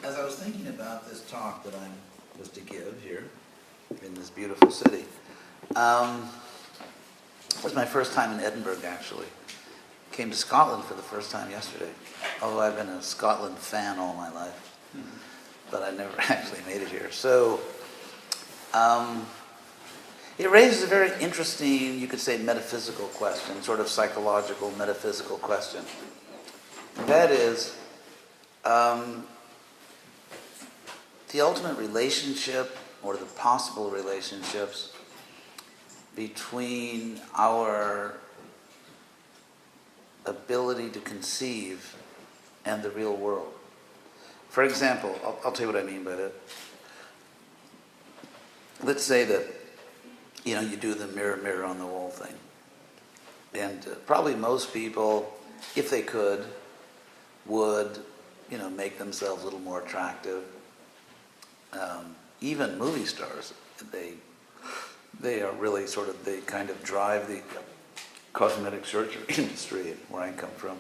as I was thinking about this talk that I was to give here in this beautiful city, it was my first time in Edinburgh, actually. Came to Scotland for the first time yesterday, although I've been a Scotland fan all my life, but I never actually made it here. So it raises a very interesting, you could say, metaphysical question, sort of psychological, metaphysical question. That is, the ultimate relationship, or the possible relationships, between our ability to conceive and the real world. For example, I'll tell you what I mean by that. Let's say that, you do the mirror, mirror on the wall thing. And probably most people, if they could, would, make themselves a little more attractive. Even movie stars, they are really they kind of drive the cosmetic surgery industry where I come from,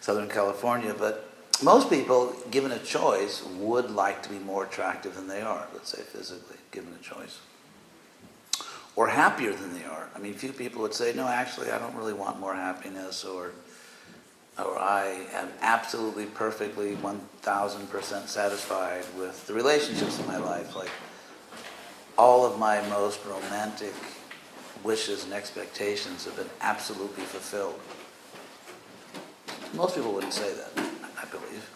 Southern California. But most people, given a choice, would like to be more attractive than they are, let's say physically, given a choice. Or happier than they are. I mean, few people would say, no, actually, I don't really want more happiness, or I am absolutely perfectly 1,000% satisfied with the relationships in my life. Like, all of my most romantic wishes and expectations have been absolutely fulfilled. Most people wouldn't say that, I believe.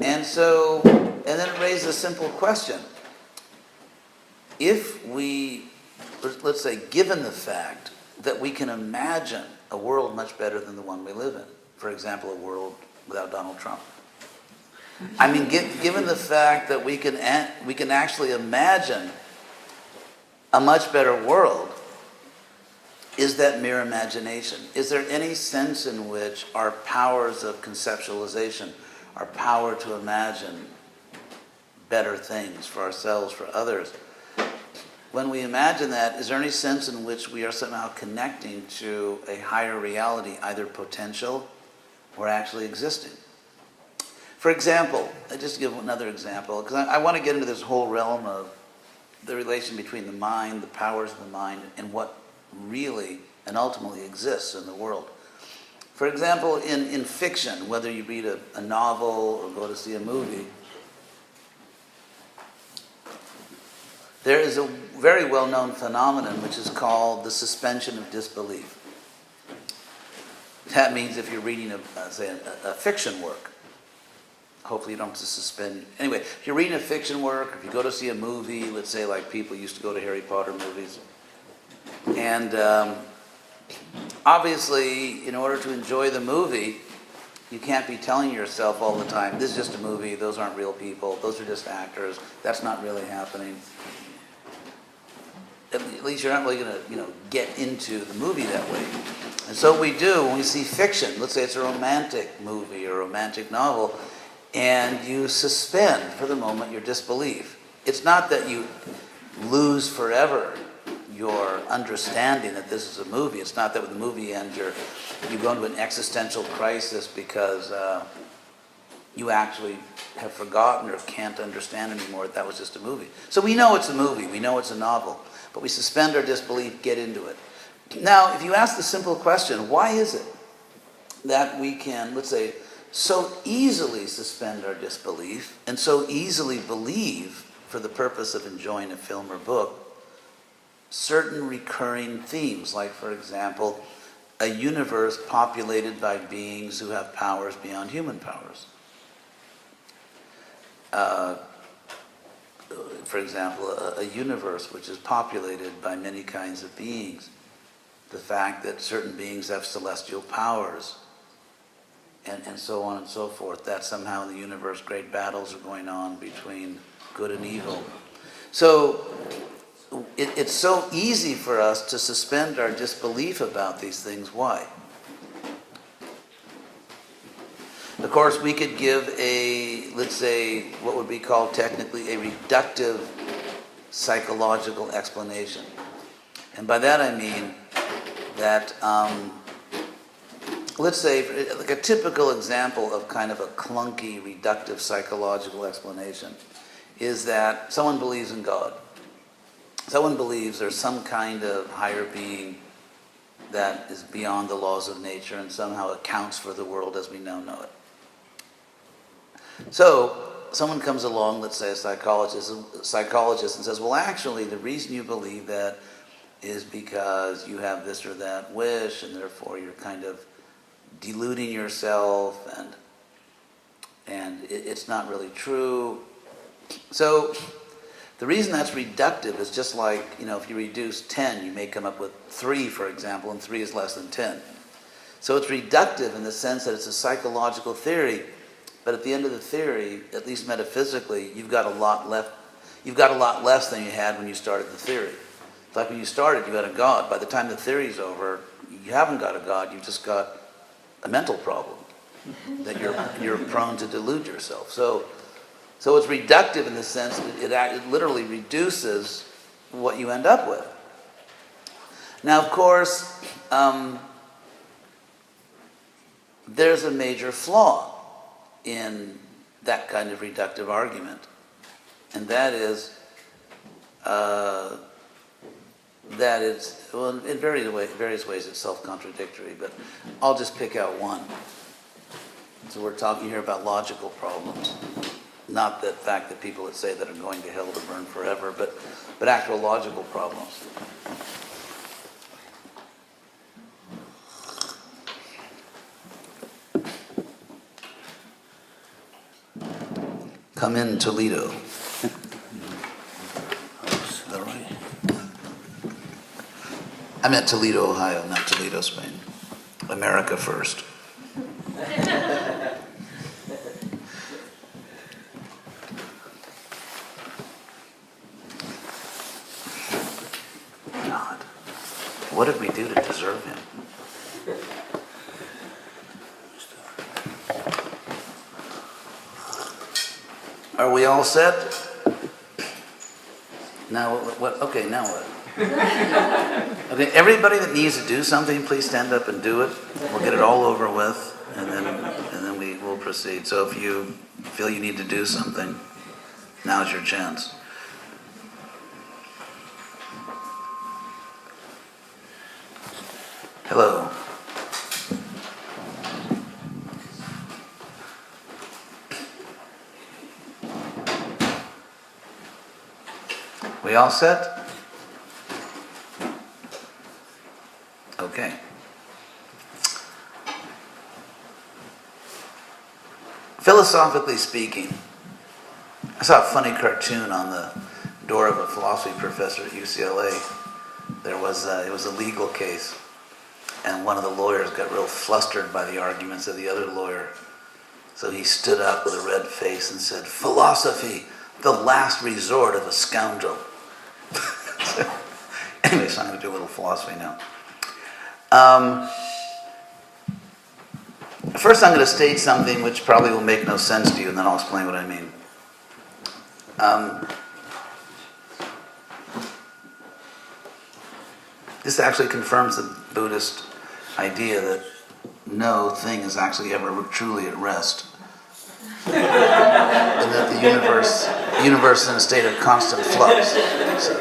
And then it raises a simple question. If we, let's say, given the fact that we can imagine a world much better than the one we live in, for example, a world without Donald Trump. I mean, given the fact that we can actually imagine a much better world, is that mere imagination? Is there any sense in which our powers of conceptualization, our power to imagine better things for ourselves, for others, when we imagine that, is there any sense in which we are somehow connecting to a higher reality, either potential or actually existing? For example, just to give another example, because I want to get into this whole realm of the relation between the mind, the powers of the mind, and what really and ultimately exists in the world. For example, in fiction, whether you read a novel or go to see a movie, there is a very well-known phenomenon which is called the suspension of disbelief. That means if you're reading a fiction work, hopefully you don't have to suspend. Anyway, if you're reading a fiction work, if you go to see a movie, let's say like people used to go to Harry Potter movies, and obviously in order to enjoy the movie, you can't be telling yourself all the time, this is just a movie, those aren't real people, those are just actors, that's not really happening. At least you're not really going to, get into the movie that way. And so we do when we see fiction. Let's say it's a romantic movie or a romantic novel, and you suspend for the moment your disbelief. It's not that you lose forever your understanding that this is a movie. It's not that when the movie ends, you go into an existential crisis because you actually have forgotten or can't understand anymore that was just a movie. So we know it's a movie. We know it's a novel. But we suspend our disbelief, get into it. Now, if you ask the simple question, why is it that we can, let's say, so easily suspend our disbelief and so easily believe, for the purpose of enjoying a film or book, certain recurring themes, like, for example, a universe populated by beings who have powers beyond human powers? For example, a universe which is populated by many kinds of beings. The fact that certain beings have celestial powers, and so on and so forth. That somehow in the universe great battles are going on between good and evil. So it's so easy for us to suspend our disbelief about these things. Why? Of course, we could give let's say, what would be called technically a reductive psychological explanation. And by that I mean that let's say, like a typical example of kind of a clunky, reductive psychological explanation is that someone believes in God. Someone believes there's some kind of higher being that is beyond the laws of nature and somehow accounts for the world as we now know it. So, someone comes along, let's say a psychologist, and says, well, actually, the reason you believe that is because you have this or that wish, and therefore you're kind of deluding yourself, and it's not really true. So, the reason that's reductive is just like, if you reduce 10, you may come up with 3, for example, and 3 is less than 10. So it's reductive in the sense that it's a psychological theory, but at the end of the theory, at least metaphysically, you've got a lot left. You've got a lot less than you had when you started the theory. It's like when you started, you had a God. By the time the theory's over, you haven't got a God. You've just got a mental problem that you're prone to delude yourself. So it's reductive in the sense that it literally reduces what you end up with. Now, of course, there's a major flaw in that kind of reductive argument, and that is that it's, well, in various ways it's self-contradictory, but I'll just pick out one. So we're talking here about logical problems, not the fact that people that say that are going to hell to burn forever, but actual logical problems. Come in, Toledo. Is that right? I meant Toledo, Ohio, not Toledo, Spain. America first. God, what did we do to deserve him? Are we all set? Now what? Okay, now what? Okay, everybody that needs to do something, please stand up and do it. We'll get it all over with, and then we will proceed. So if you feel you need to do something, now's your chance. Hello. We all set? Okay. Philosophically speaking, I saw a funny cartoon on the door of a philosophy professor at UCLA. It was a legal case, and one of the lawyers got real flustered by the arguments of the other lawyer. So he stood up with a red face and said, "Philosophy, the last resort of a scoundrel." Anyway, so I'm going to do a little philosophy now. First I'm going to state something which probably will make no sense to you, and then I'll explain what I mean. This actually confirms the Buddhist idea that no thing is actually ever truly at rest. And that the universe is in a state of constant flux. So,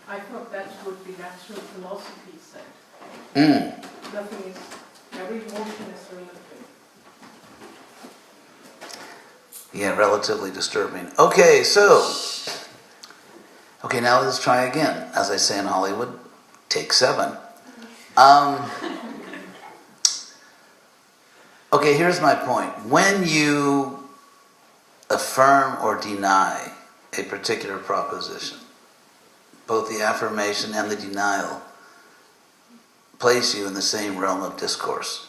I thought that's what the natural philosophy said. Nothing is, every motion is relative. Yeah, relatively disturbing. Okay, now let's try again. As I say in Hollywood, take 7. Okay, here's my point. When you affirm or deny a particular proposition, both the affirmation and the denial place you in the same realm of discourse.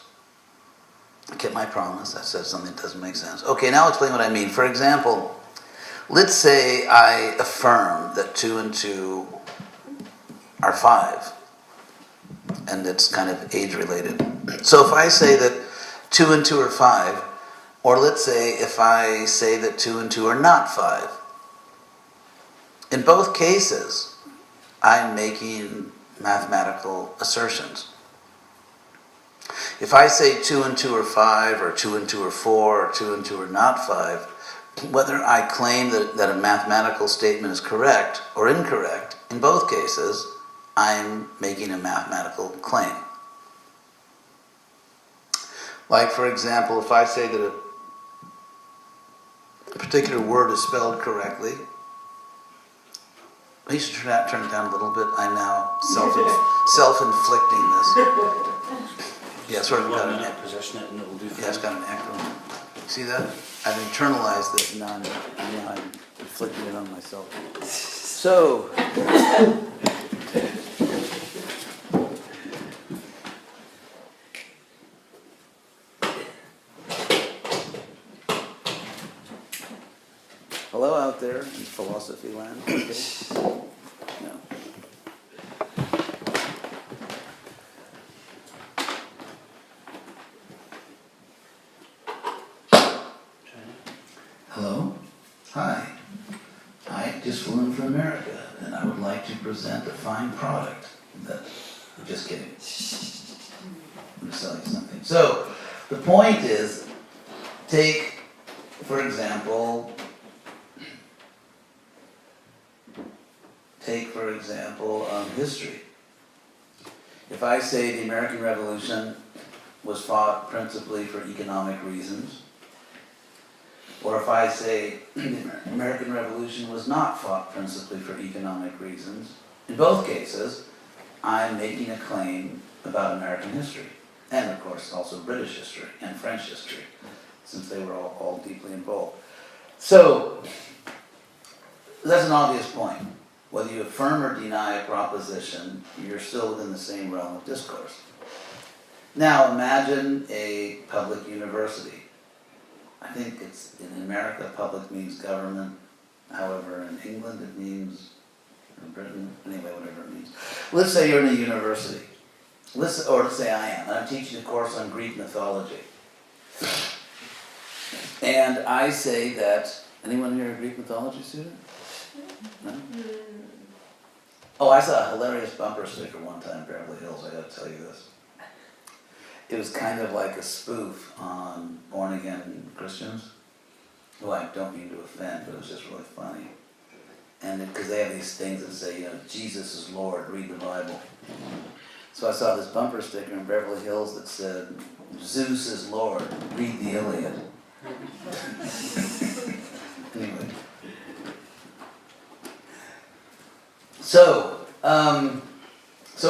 I kept my promise. I said something that doesn't make sense. Okay, now I'll explain what I mean. For example, let's say I affirm that 2 and 2 are 5, and it's kind of age-related. So if I say that 2 and 2 are 5, or let's say if I say that 2 and 2 are not 5, in both cases, I'm making mathematical assertions. If I say 2 and 2 are 5, or 2 and 2 are 4, or 2 and 2 are not 5, whether I claim that a mathematical statement is correct or incorrect, in both cases, I'm making a mathematical claim. Like, for example, if I say that a particular word is spelled correctly, I should turn it down a little bit. I'm now self-inflicting this. Yeah, sort of got an echo. Position it and it will do. Yeah, it's got an echo. See that? I've internalized this, and now I'm inflicting it on myself. So, hello out there in philosophy land. Okay. No. Hello. Hi. I just flew in from America, and I would like to present a fine product. Just kidding. I'm selling something. So, the point is, take, for example, history. If I say the American Revolution was fought principally for economic reasons, or if I say the American Revolution was not fought principally for economic reasons, in both cases, I'm making a claim about American history, and of course also British history and French history, since they were all deeply involved. So, that's an obvious point. Whether you affirm or deny a proposition, you're still within the same realm of discourse. Now, imagine a public university. I think it's, in America, public means government. However, in England, it means, in Britain, anyway, whatever it means. Let's say you're in a university. Or let's say I am. I'm teaching a course on Greek mythology. And I say that, anyone here a Greek mythology student? No? Oh, I saw a hilarious bumper sticker one time in Beverly Hills, I gotta tell you this. It was kind of like a spoof on born-again Christians, who I don't mean to offend, but it was just really funny. And because they have these things that say, Jesus is Lord, read the Bible. So I saw this bumper sticker in Beverly Hills that said, Zeus is Lord, read the Iliad. Anyway. So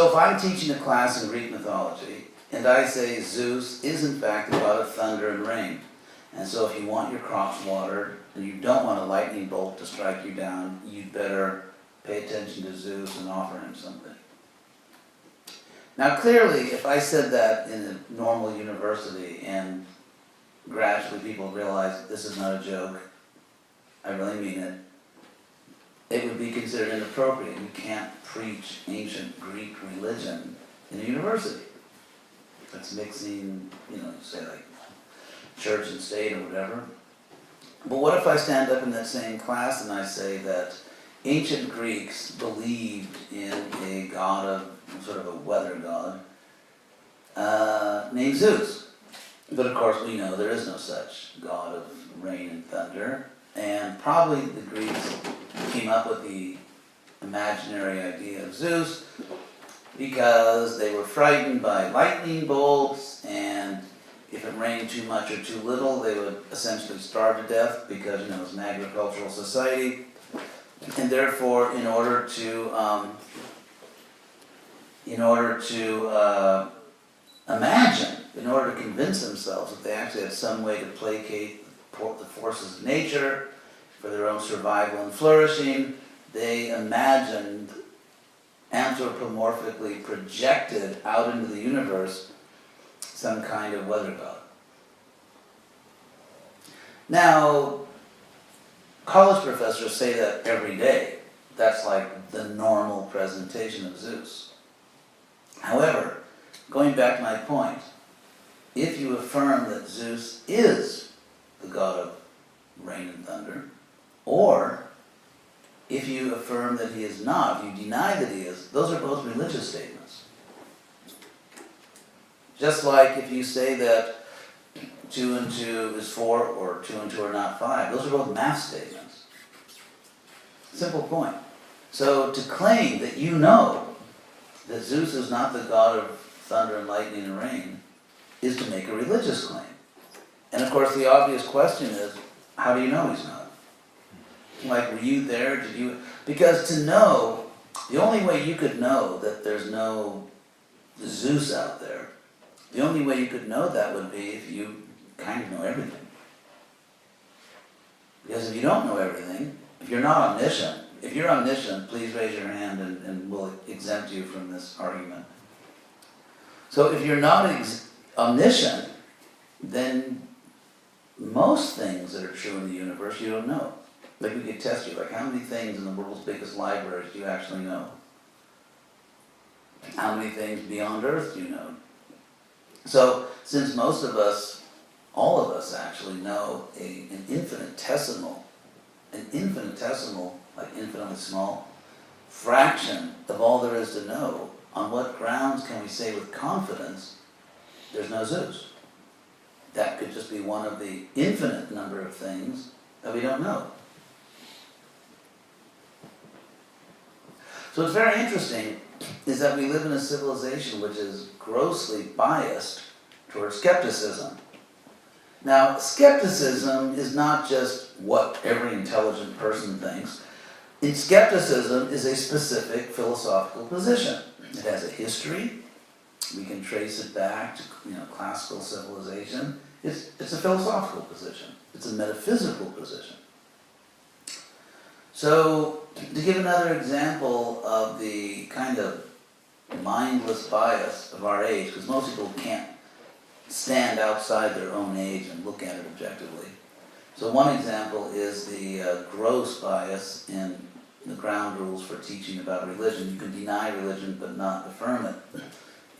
if I'm teaching a class in Greek mythology, and I say Zeus is in fact the god of thunder and rain, and so if you want your crops watered, and you don't want a lightning bolt to strike you down, you'd better pay attention to Zeus and offer him something. Now clearly, if I said that in a normal university, and gradually people realize that this is not a joke, I really mean it, it would be considered inappropriate. You can't preach ancient Greek religion in a university. That's mixing, say like church and state or whatever. But what if I stand up in that same class and I say that ancient Greeks believed in a god of, sort of a weather god, named Zeus. But of course we know there is no such god of rain and thunder. And probably the Greeks came up with the imaginary idea of Zeus because they were frightened by lightning bolts, and if it rained too much or too little, they would essentially starve to death because, it was an agricultural society. And therefore, in order to convince themselves that they actually had some way to placate the forces of nature for their own survival and flourishing, they imagined, anthropomorphically projected out into the universe, some kind of weather god. Now, college professors say that every day. That's like the normal presentation of Zeus. However, going back to my point, if you affirm that Zeus is the god of rain and thunder, or if you affirm that he is not, if you deny that he is, those are both religious statements. Just like if you say that 2 and 2 is 4, or 2 and 2 are not 5, those are both math statements. Simple point. So to claim that you know that Zeus is not the god of thunder and lightning and rain is to make a religious claim. And of course the obvious question is, how do you know he's not? Like, were you there? Did you? Because to know, the only way you could know that there's no Zeus out there, the only way you could know that would be if you kind of know everything. Because if you don't know everything, if you're not omniscient, if you're omniscient, please raise your hand and we'll exempt you from this argument. So if you're not omniscient, then most things that are true in the universe you don't know. Like we could test you, like how many things in the world's biggest libraries do you actually know? How many things beyond Earth do you know? So since most of us, all of us actually know an infinitesimal, like infinitely small, fraction of all there is to know, on what grounds can we say with confidence there's no Zeus? That could just be one of the infinite number of things that we don't know. So what's very interesting is that we live in a civilization which is grossly biased towards skepticism. Now, skepticism is not just what every intelligent person thinks. Skepticism is a specific philosophical position. It has a history. We can trace it back to classical civilization. It's a philosophical position. It's a metaphysical position. So, to give another example of the kind of mindless bias of our age, because most people can't stand outside their own age and look at it objectively. So one example is the gross bias in the ground rules for teaching about religion. You can deny religion but not affirm it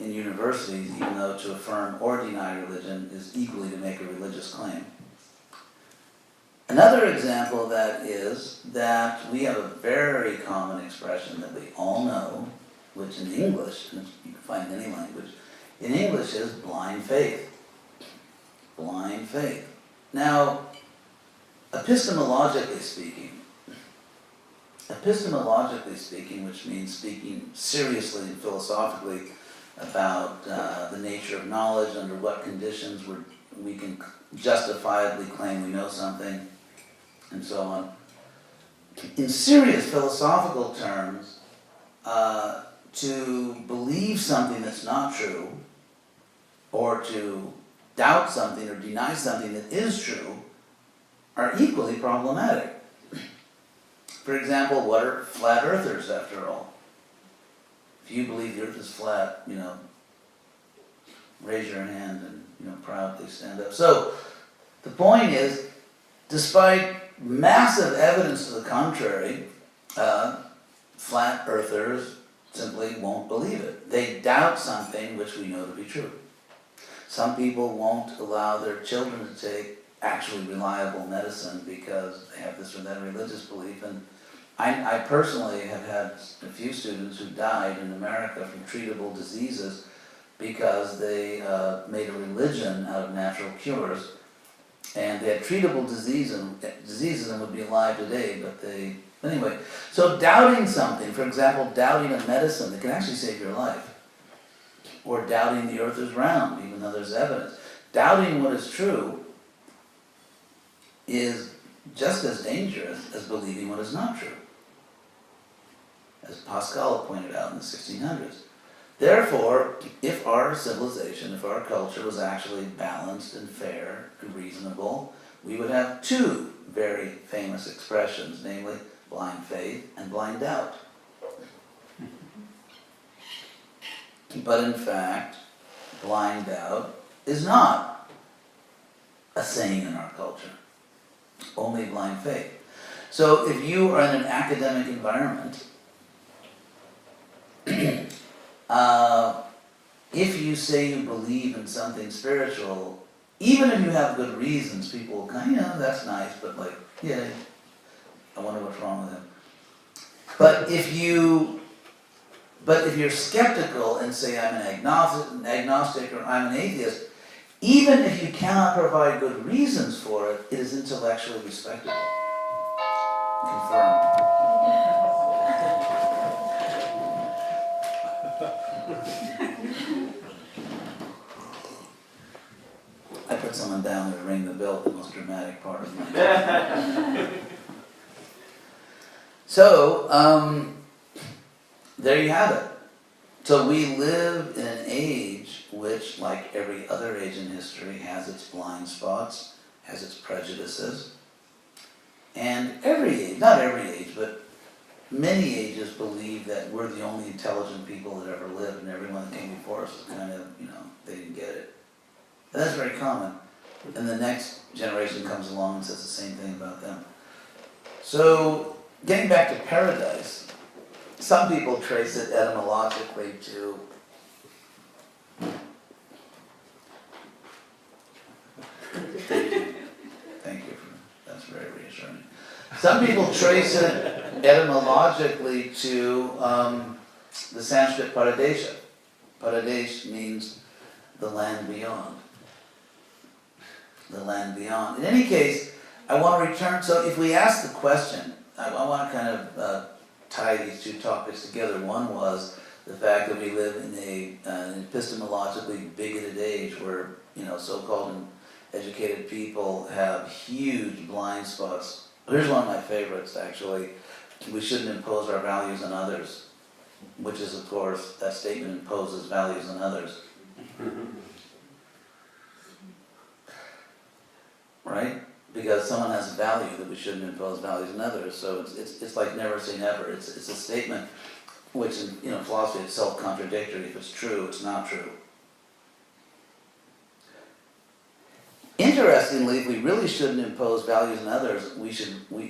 in universities, even though to affirm or deny religion is equally to make a religious claim. Another example of that is that we have a very common expression that we all know, which in English, and you can find in any language, in English is blind faith. Blind faith. Now, epistemologically speaking, which means speaking seriously and philosophically about the nature of knowledge, under what conditions we can justifiably claim we know something, and so on. In serious philosophical terms, to believe something that's not true, or to doubt something or deny something that is true, are equally problematic. For example, what are flat earthers after all? If you believe the earth is flat, raise your hand and proudly stand up. So the point is, despite massive evidence to the contrary, flat earthers simply won't believe it. They doubt something which we know to be true. Some people won't allow their children to take actually reliable medicine because they have this or that religious belief. And I personally have had a few students who died in America from treatable diseases because they made a religion out of natural cures. And they had treatable diseases and would be alive today, anyway. So doubting something, for example, doubting a medicine that can actually save your life, or doubting the earth is round, even though there's evidence. Doubting what is true is just as dangerous as believing what is not true, as Pascal pointed out in the 1600s. Therefore, if our civilization, if our culture was actually balanced and fair and reasonable, we would have two very famous expressions, namely blind faith and blind doubt. But in fact, blind doubt is not a saying in our culture, only blind faith. So if you are in an academic environment, if you you say you believe in something spiritual, even if you have good reasons, people will kind of, that's nice, but like, yeah, I wonder what's wrong with him. But if you're skeptical and say I'm an agnostic or I'm an atheist, even if you cannot provide good reasons for it, it is intellectually respectable. Confirmed. I put someone down there to ring the bell, the most dramatic part of my life. So, there you have it. So we live in an age which, like every other age in history, has its blind spots, has its prejudices. And every age, not every age, but many ages believe that we're the only intelligent people that ever lived, and everyone that came before us was kind of, they didn't get it. And that's very common. And the next generation comes along and says the same thing about them. So, getting back to paradise, some people trace it etymologically to Thank you. That's very reassuring. Some people trace it etymologically to the Sanskrit paradesha. Paradesh means the land beyond. The land beyond. In any case, I want to return, so if we ask the question, I want to kind of tie these two topics together. One was the fact that we live in an epistemologically bigoted age where, so-called educated people have huge blind spots. Here's one of my favorites, actually. We shouldn't impose our values on others, which is, of course, that statement imposes values on others. Right? Because someone has a value that we shouldn't impose values on others. So it's like never say never. It's a statement which in philosophy is self-contradictory. If it's true, it's not true. Interestingly, if we really shouldn't impose values on others, we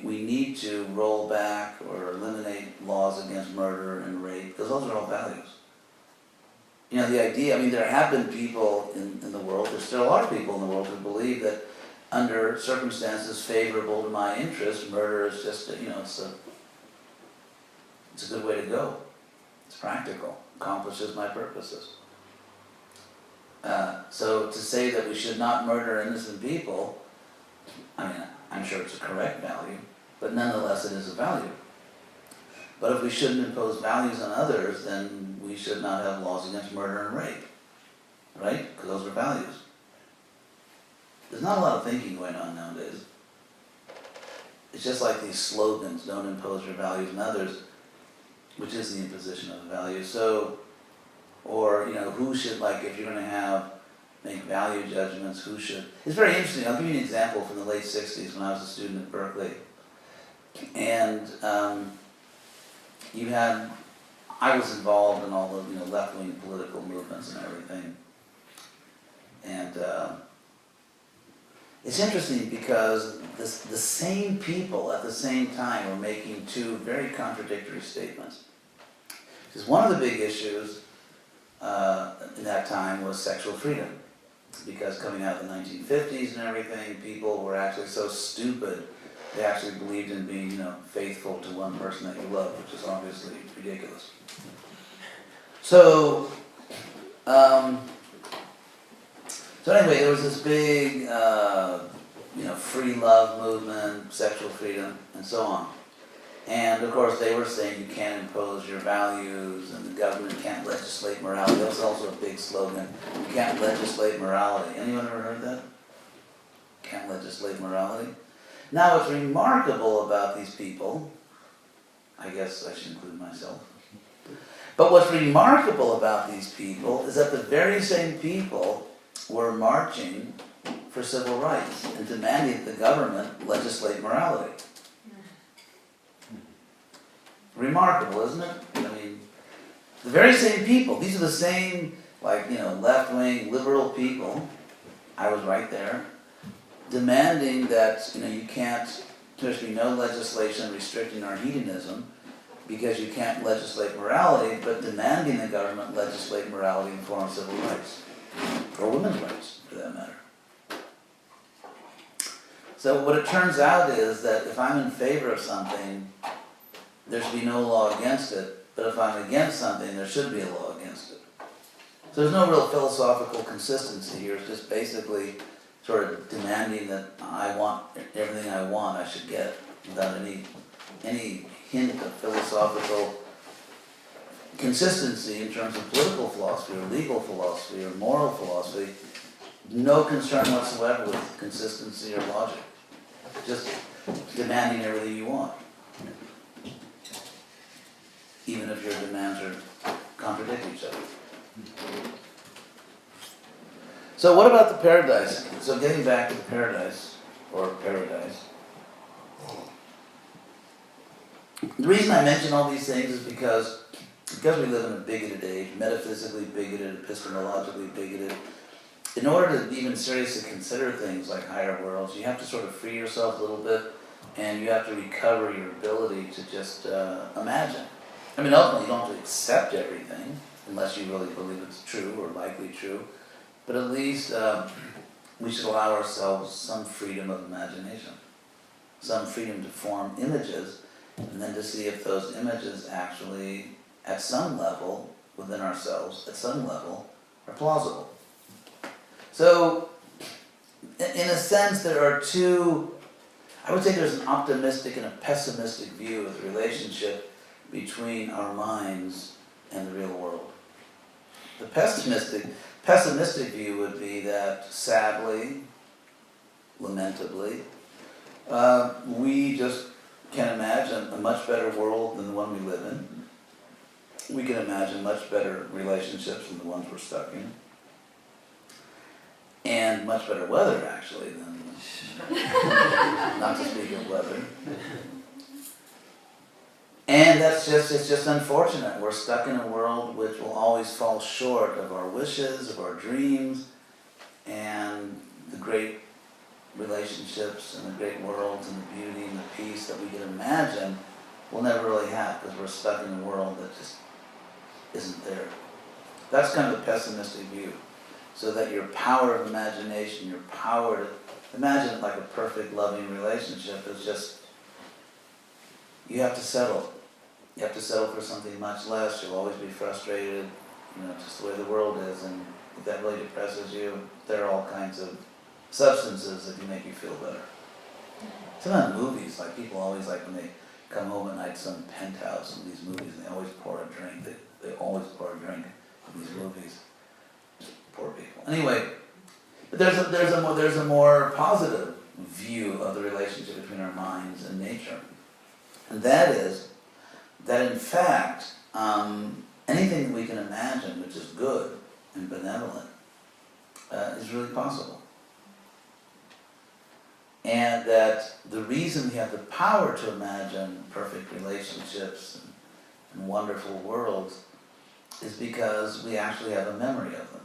need to roll back or eliminate laws against murder and rape, because those are all values. The idea, there have been people in the world, there still are people in the world who believe that under circumstances favorable to my interest, murder is just, it's a good way to go. It's practical, accomplishes my purposes. So to say that we should not murder innocent people, I'm sure it's a correct value, but nonetheless it is a value. But if we shouldn't impose values on others, then we should not have laws against murder and rape, right? Because those are values. There's not a lot of thinking going on nowadays. It's just like these slogans, don't impose your values on others, which is the imposition of a value. So, or, who should, if you're going to make value judgments, who should... It's very interesting. I'll give you an example from the late 60s when I was a student at Berkeley. And I was involved in all the, left-wing political movements and everything. And it's interesting because the same people at the same time were making two very contradictory statements. Because one of the big issues in that time was sexual freedom. Because coming out of the 1950s and everything, people were actually so stupid, they actually believed in being, faithful to one person that you love, which is obviously ridiculous. So anyway, there was this big, free love movement, sexual freedom, and so on. And of course, they were saying you can't impose your values, and the government can't legislate morality. That was also a big slogan. You can't legislate morality. Anyone ever heard that? Can't legislate morality? Now, what's remarkable about these people, I guess I should include myself, but what's remarkable about these people is that the very same people were marching for civil rights and demanding that the government legislate morality. Remarkable, isn't it? The very same people, these are the same, left-wing, liberal people, I was right there, demanding that, there should be no legislation restricting our hedonism, because you can't legislate morality, but demanding the government legislate morality in the form of civil rights, or women's rights, for that matter. So what it turns out is that if I'm in favor of something, there should be no law against it, but if I'm against something, there should be a law against it. So there's no real philosophical consistency here. It's just basically sort of demanding that I want everything I want, I should get, without any hint of philosophical consistency in terms of political philosophy or legal philosophy or moral philosophy. No concern whatsoever with consistency or logic. Just demanding everything you want, even if your demands contradict each other. So what about the paradise? So getting back to the paradise, or paradise. The reason I mention all these things is because we live in a bigoted age, metaphysically bigoted, epistemologically bigoted. In order to even seriously consider things like higher worlds, you have to sort of free yourself a little bit, and you have to recover your ability to just imagine. I mean, ultimately, you don't have to accept everything, unless you really believe it's true or likely true, but at least we should allow ourselves some freedom of imagination, some freedom to form images, and then to see if those images actually, at some level, within ourselves, at some level, are plausible. So, in a sense, there are two, I would say there's an optimistic and a pessimistic view of the relationship between our minds and the real world. The pessimistic view would be that, sadly, lamentably, we just can imagine a much better world than the one we live in. We can imagine much better relationships than the ones we're stuck in. And much better weather, actually, than, not to speak of weather. And it's just unfortunate. We're stuck in a world which will always fall short of our wishes, of our dreams, and the great relationships and the great worlds and the beauty and the peace that we can imagine we'll never really have, because we're stuck in a world that just isn't there. That's kind of the pessimistic view. So that your power of imagination, your power to imagine it like a perfect, loving relationship is just, you have to settle. You have to settle for something much less. You'll always be frustrated, just the way the world is, and if that really depresses you, there are all kinds of substances that can make you feel better. Sometimes movies, like people always like when they come home at night, some penthouse in these movies, and they always pour a drink. They always pour a drink in these movies. Poor people. Anyway, but there's a more positive view of the relationship between our minds and nature, and that is that in fact anything that we can imagine which is good and benevolent is really possible, and that the reason we have the power to imagine perfect relationships and wonderful worlds is because we actually have a memory of them.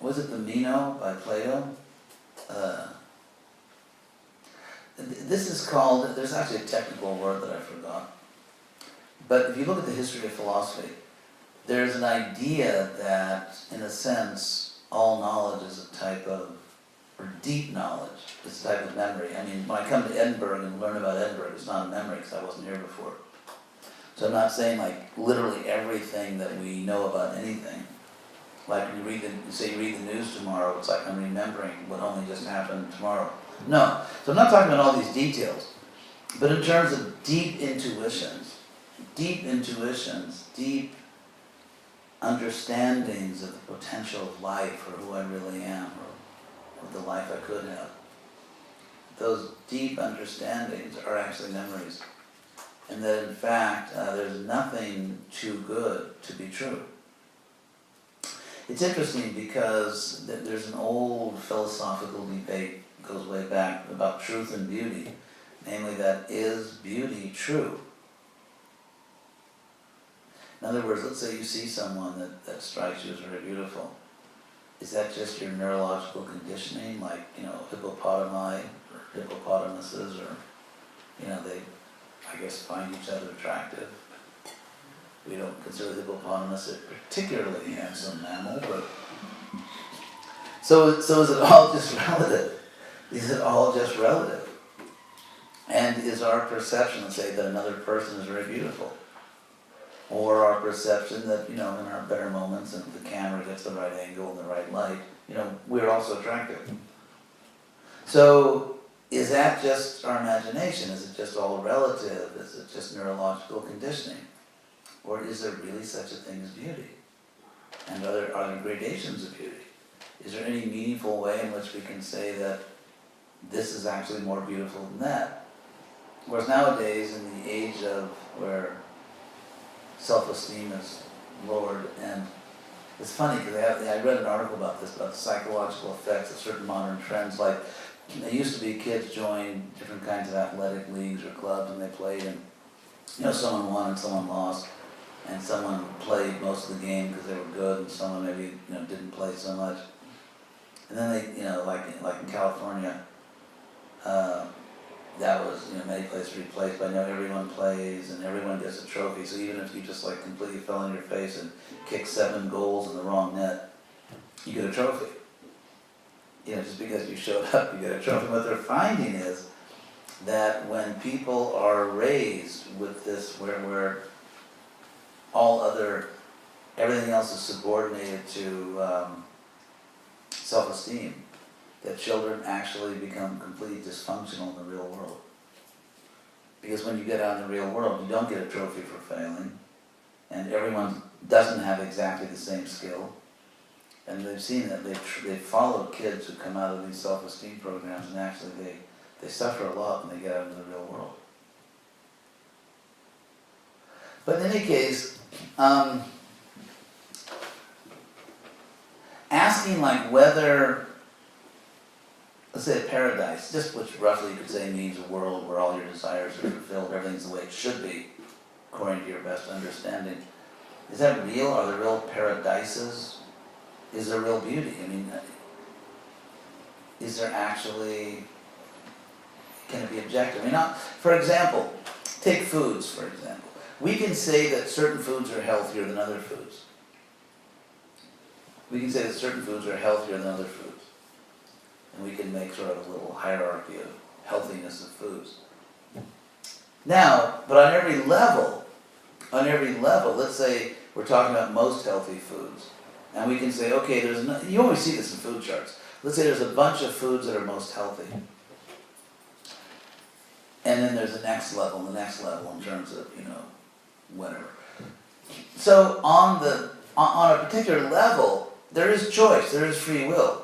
Was it the Meno by Plato? This is called, there's actually a technical word that I forgot. But if you look at the history of philosophy, there's an idea that, in a sense, all knowledge is a type of, or deep knowledge is a type of memory. I mean, when I come to Edinburgh and learn about Edinburgh, it's not a memory because I wasn't here before. So I'm not saying like literally everything that we know about anything. Like when you read the news tomorrow, it's like I'm remembering what only just happened tomorrow. No. So I'm not talking about all these details. But in terms of deep intuitions, deep understandings of the potential of life, or who I really am, or the life I could have, those deep understandings are actually memories. And that in fact, there's nothing too good to be true. It's interesting because there's an old philosophical debate, goes way back, about truth and beauty. Namely, that is beauty true? In other words, let's say you see someone that strikes you as very beautiful. Is that just your neurological conditioning, like, hippopotami, or hippopotamuses, or, they, I guess, find each other attractive. We don't consider the hippopotamus a particularly handsome mammal, but so is it all just relative? Is it all just relative? And is our perception, let's say, that another person is very beautiful, or our perception that, in our better moments, and if the camera gets the right angle and the right light, we're also attractive. So is that just our imagination? Is it just all relative? Is it just neurological conditioning? Or is there really such a thing as beauty? And are there gradations of beauty? Is there any meaningful way in which we can say that this is actually more beautiful than that? Whereas nowadays, in the age of where self-esteem is lowered, and it's funny because I read an article about this, about the psychological effects of certain modern trends. Like, it used to be kids joined different kinds of athletic leagues or clubs, and they played, and someone won and someone lost, and someone played most of the game because they were good, and someone maybe didn't play so much. And then they, like in California, that was, many places replaced by now everyone plays and everyone gets a trophy. So even if you just completely fell on your face and kicked 7 goals in the wrong net, you get a trophy. Just because you showed up, you get a trophy. What they're finding is that when people are raised with this, where everything else is subordinated to self-esteem, that children actually become completely dysfunctional in the real world. Because when you get out in the real world, you don't get a trophy for failing, and everyone doesn't have exactly the same skill. And they've seen that, they've followed kids who come out of these self-esteem programs, and actually they suffer a lot when they get out into the real world. But in any case, asking whether, let's say a paradise, just which roughly you could say means a world where all your desires are fulfilled, everything's the way it should be, according to your best understanding. Is that real? Are there real paradises? Is there real beauty? Is there actually, can it be objective? For example, take foods, for example. We can say that certain foods are healthier than other foods. We can say that certain foods are healthier than other foods. And we can make sort of a little hierarchy of healthiness of foods. Now, but on every level, let's say we're talking about most healthy foods, and we can say, okay, you always see this in food charts. Let's say there's a bunch of foods that are most healthy. And then there's the next level in terms of, whatever. So on a particular level, there is choice, there is free will.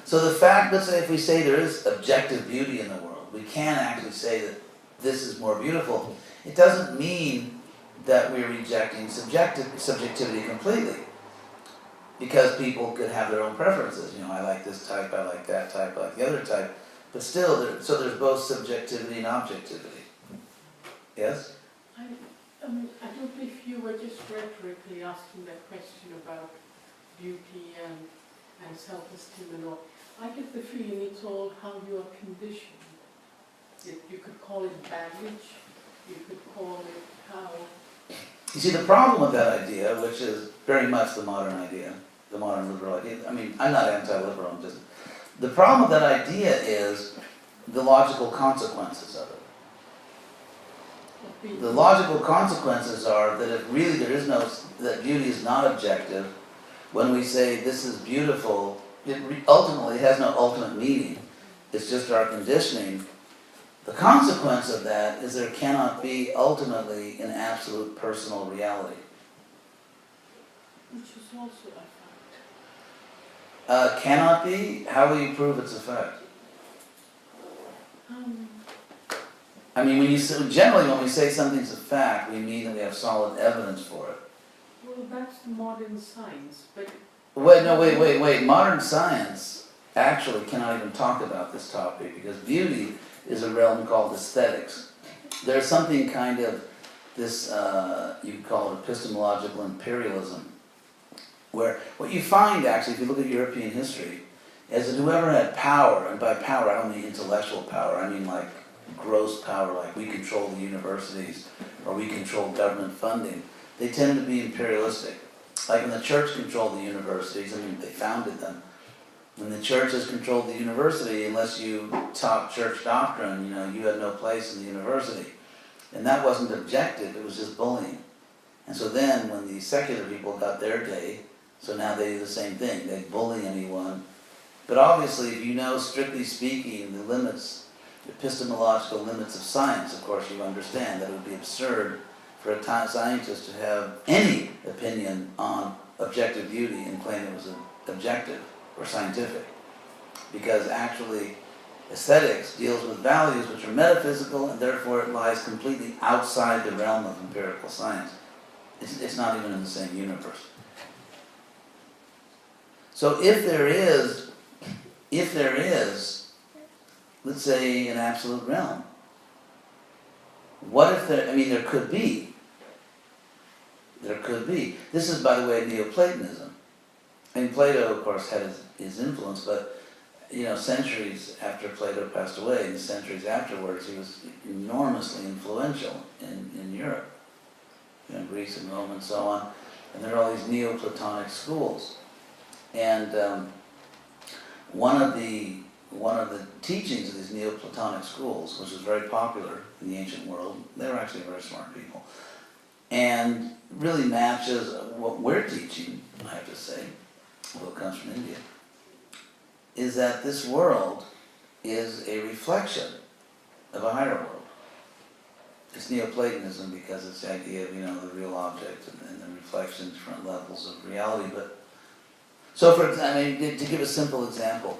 So the fact, let's say if we say there is objective beauty in the world, we can actually say that this is more beautiful. It doesn't mean that we're rejecting subjectivity completely. Because people could have their own preferences. I like this type, I like that type, I like the other type. But still, so there's both subjectivity and objectivity. Yes? I don't know if you were just rhetorically asking that question about beauty and self-esteem and all. I get the feeling it's all how you are conditioned. You could call it baggage, you could call it how... You see, the problem with that idea, which is very much the modern idea, the modern liberal idea, I'm not anti-liberal, I'm just... The problem with that idea is the logical consequences of it. The logical consequences are that if really that beauty is not objective, when we say this is beautiful, it ultimately has no ultimate meaning. It's just our conditioning. The consequence of that is there cannot be ultimately an absolute personal reality. Which is also a fact. Cannot be? How will you prove its effect? Generally when we say something's a fact, we mean that we have solid evidence for it. Well, that's modern science, but... Wait. Modern science actually cannot even talk about this topic because beauty is a realm called aesthetics. There's something kind of this, you could call it epistemological imperialism, where what you find actually, if you look at European history, is that whoever had power, and by power I don't mean intellectual power, I mean like gross power, like we control the universities or we control government funding, they tend to be imperialistic. Like when the church controlled the universities, I mean they founded them. When the church has controlled the university, unless you taught church doctrine, you had no place in the university. And that wasn't objective, it was just bullying. And so then when the secular people got their day, so now they do the same thing, they bully anyone. But obviously, if you know, strictly speaking, the limits, the epistemological limits of science, of course you understand that it would be absurd for a scientist to have any opinion on objective beauty and claim it was objective or scientific. Because actually, aesthetics deals with values which are metaphysical, and therefore it lies completely outside the realm of empirical science. It's not even in the same universe. So if there is, let's say, an absolute realm, what if there could be. This is, by the way, Neoplatonism. I mean, Plato, of course, had his influence, but centuries after Plato passed away, and centuries afterwards, he was enormously influential in Europe, Greece and Rome and so on. And there are all these Neoplatonic schools. And one of the teachings of these Neoplatonic schools, which was very popular in the ancient world, they were actually very smart people, and really matches what we're teaching, I have to say, although it comes from India, is that this world is a reflection of a higher world. It's Neoplatonism because it's the idea of, the real object and the reflection, different levels of reality. But so, for example, to give a simple example,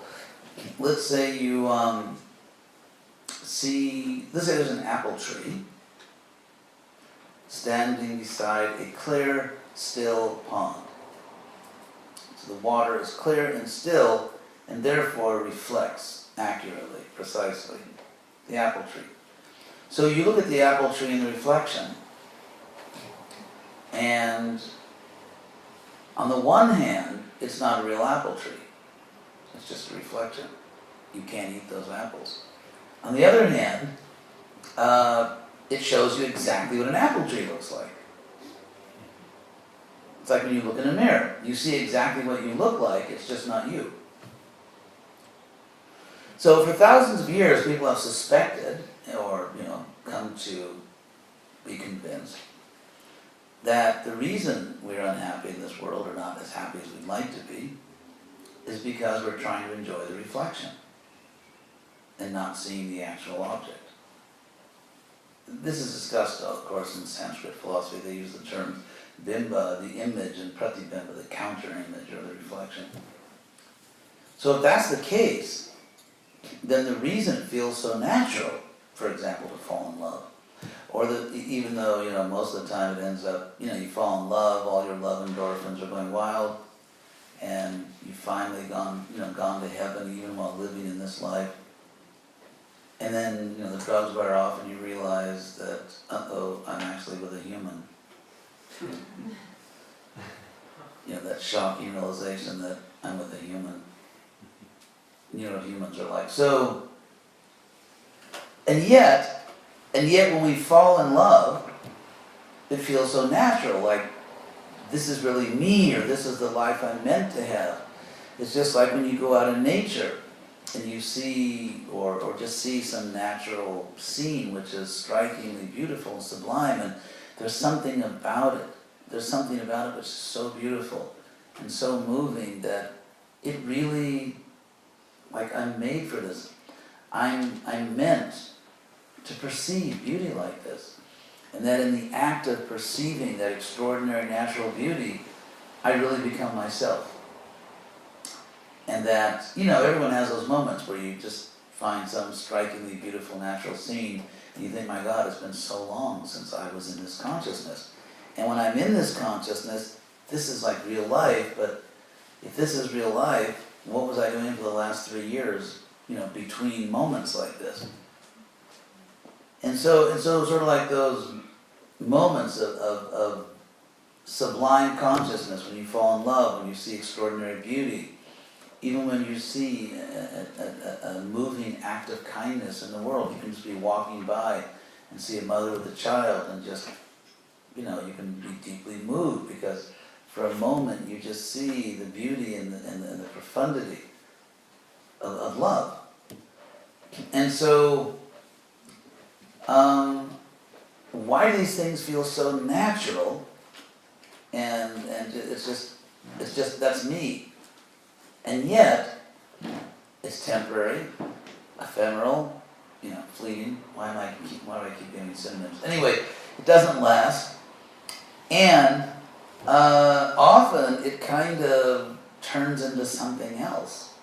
let's say you let's say there's an apple tree standing beside a clear, still pond. So the water is clear and still, and therefore reflects accurately, precisely, the apple tree. So you look at the apple tree in the reflection, and on the one hand, it's not a real apple tree. It's just a reflection. You can't eat those apples. On the other hand, it shows you exactly what an apple tree looks like. It's like when you look in a mirror. You see exactly what you look like, it's just not you. So for thousands of years, people have suspected, or come to be convinced, that the reason we're unhappy in this world, or not as happy as we'd like to be, is because we're trying to enjoy the reflection and not seeing the actual object. This is discussed, of course, in Sanskrit philosophy. They use the term bimba, the image, and pratibimba, the counter-image or the reflection. So if that's the case, then the reason it feels so natural, for example, to fall in love, or that even though most of the time it ends up, you fall in love, all your love endorphins are going wild, and you've finally gone to heaven even while living in this life, and then the drugs wear off and you realize that I'm actually with a human. That shocking realization that I'm with a human. You know what humans are like. So, and yet when we fall in love, it feels so natural, like this is really me, or this is the life I'm meant to have. It's just like when you go out in nature and you see, or just see some natural scene which is strikingly beautiful and sublime, and there's something about it. There's something about it which is so beautiful and so moving that it really, like, I'm made for this. I'm meant to perceive beauty like this. And that in the act of perceiving that extraordinary natural beauty, I really become myself. And that, everyone has those moments where you just find some strikingly beautiful natural scene, and you think, my God, it's been so long since I was in this consciousness. And when I'm in this consciousness, this is like real life, but if this is real life, what was I doing for the last 3 years, between moments like this? And so sort of like those moments of sublime consciousness, when you fall in love, when you see extraordinary beauty, even when you see a moving act of kindness in the world, you can just be walking by and see a mother with a child and just, you can be deeply moved because for a moment you just see the beauty and the profundity of love. And so, why do these things feel so natural? And it's just that's me. And yet, it's temporary, ephemeral, fleeting. Why do I keep giving synonyms? Anyway, it doesn't last. And often it kind of turns into something else.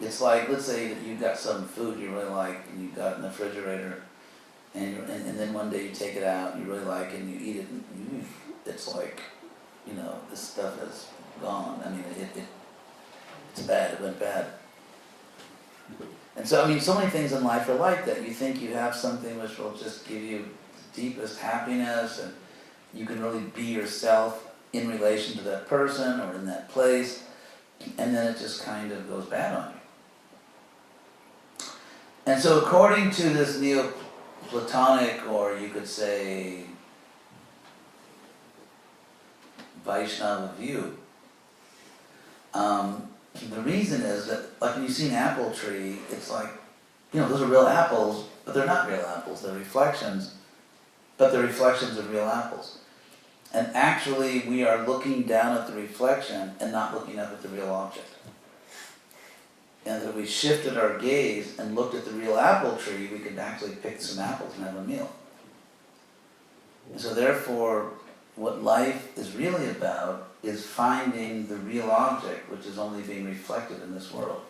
It's like, let's say that you've got some food you really like and you've got it in the refrigerator, and then one day you take it out and you really like it and you eat it, and it's like, this stuff is gone. I mean, it's bad. It went bad. And so, so many things in life are like that. You think you have something which will just give you the deepest happiness, and you can really be yourself in relation to that person or in that place, and then it just kind of goes bad on you. And so according to this Neoplatonic, or you could say Vaishnava view, the reason is that, like when you see an apple tree, it's like, those are real apples, but they're not real apples. They're reflections, but they're reflections of real apples. And actually, we are looking down at the reflection and not looking up at the real object. And that if we shifted our gaze and looked at the real apple tree, we could actually pick some apples and have a meal. And so therefore, what life is really about is finding the real object, which is only being reflected in this world.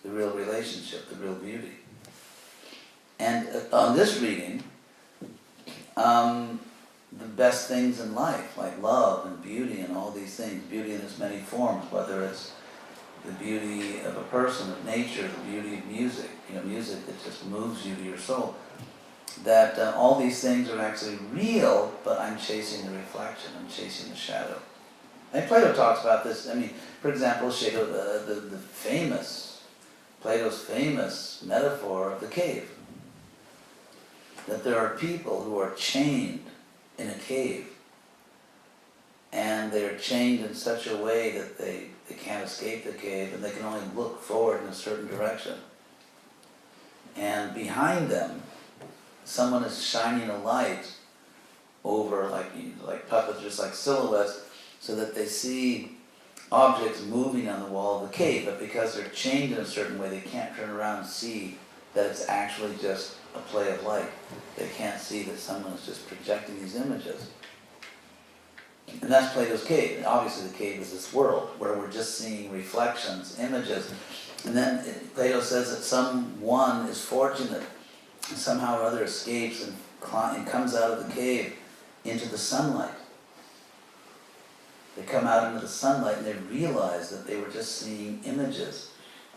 The real relationship, the real beauty. And on this reading, the best things in life, like love and beauty and all these things, beauty in its many forms, whether it's the beauty of a person, of nature, the beauty of music, music that just moves you to your soul, that all these things are actually real, but I'm chasing the reflection, I'm chasing the shadow. And Plato talks about this. For example, Plato's famous metaphor of the cave. That there are people who are chained in a cave, and they're chained in such a way that they can't escape the cave, and they can only look forward in a certain direction. And behind them, someone is shining a light over, like puppets, just like silhouettes, so that they see objects moving on the wall of the cave. But because they're chained in a certain way, they can't turn around and see that it's actually just a play of light. They can't see that someone is just projecting these images. And that's Plato's cave. And obviously the cave is this world where we're just seeing reflections, images. And then Plato says that someone is fortunate and somehow or other escapes and comes out of the cave into the sunlight. They come out into the sunlight and they realize that they were just seeing images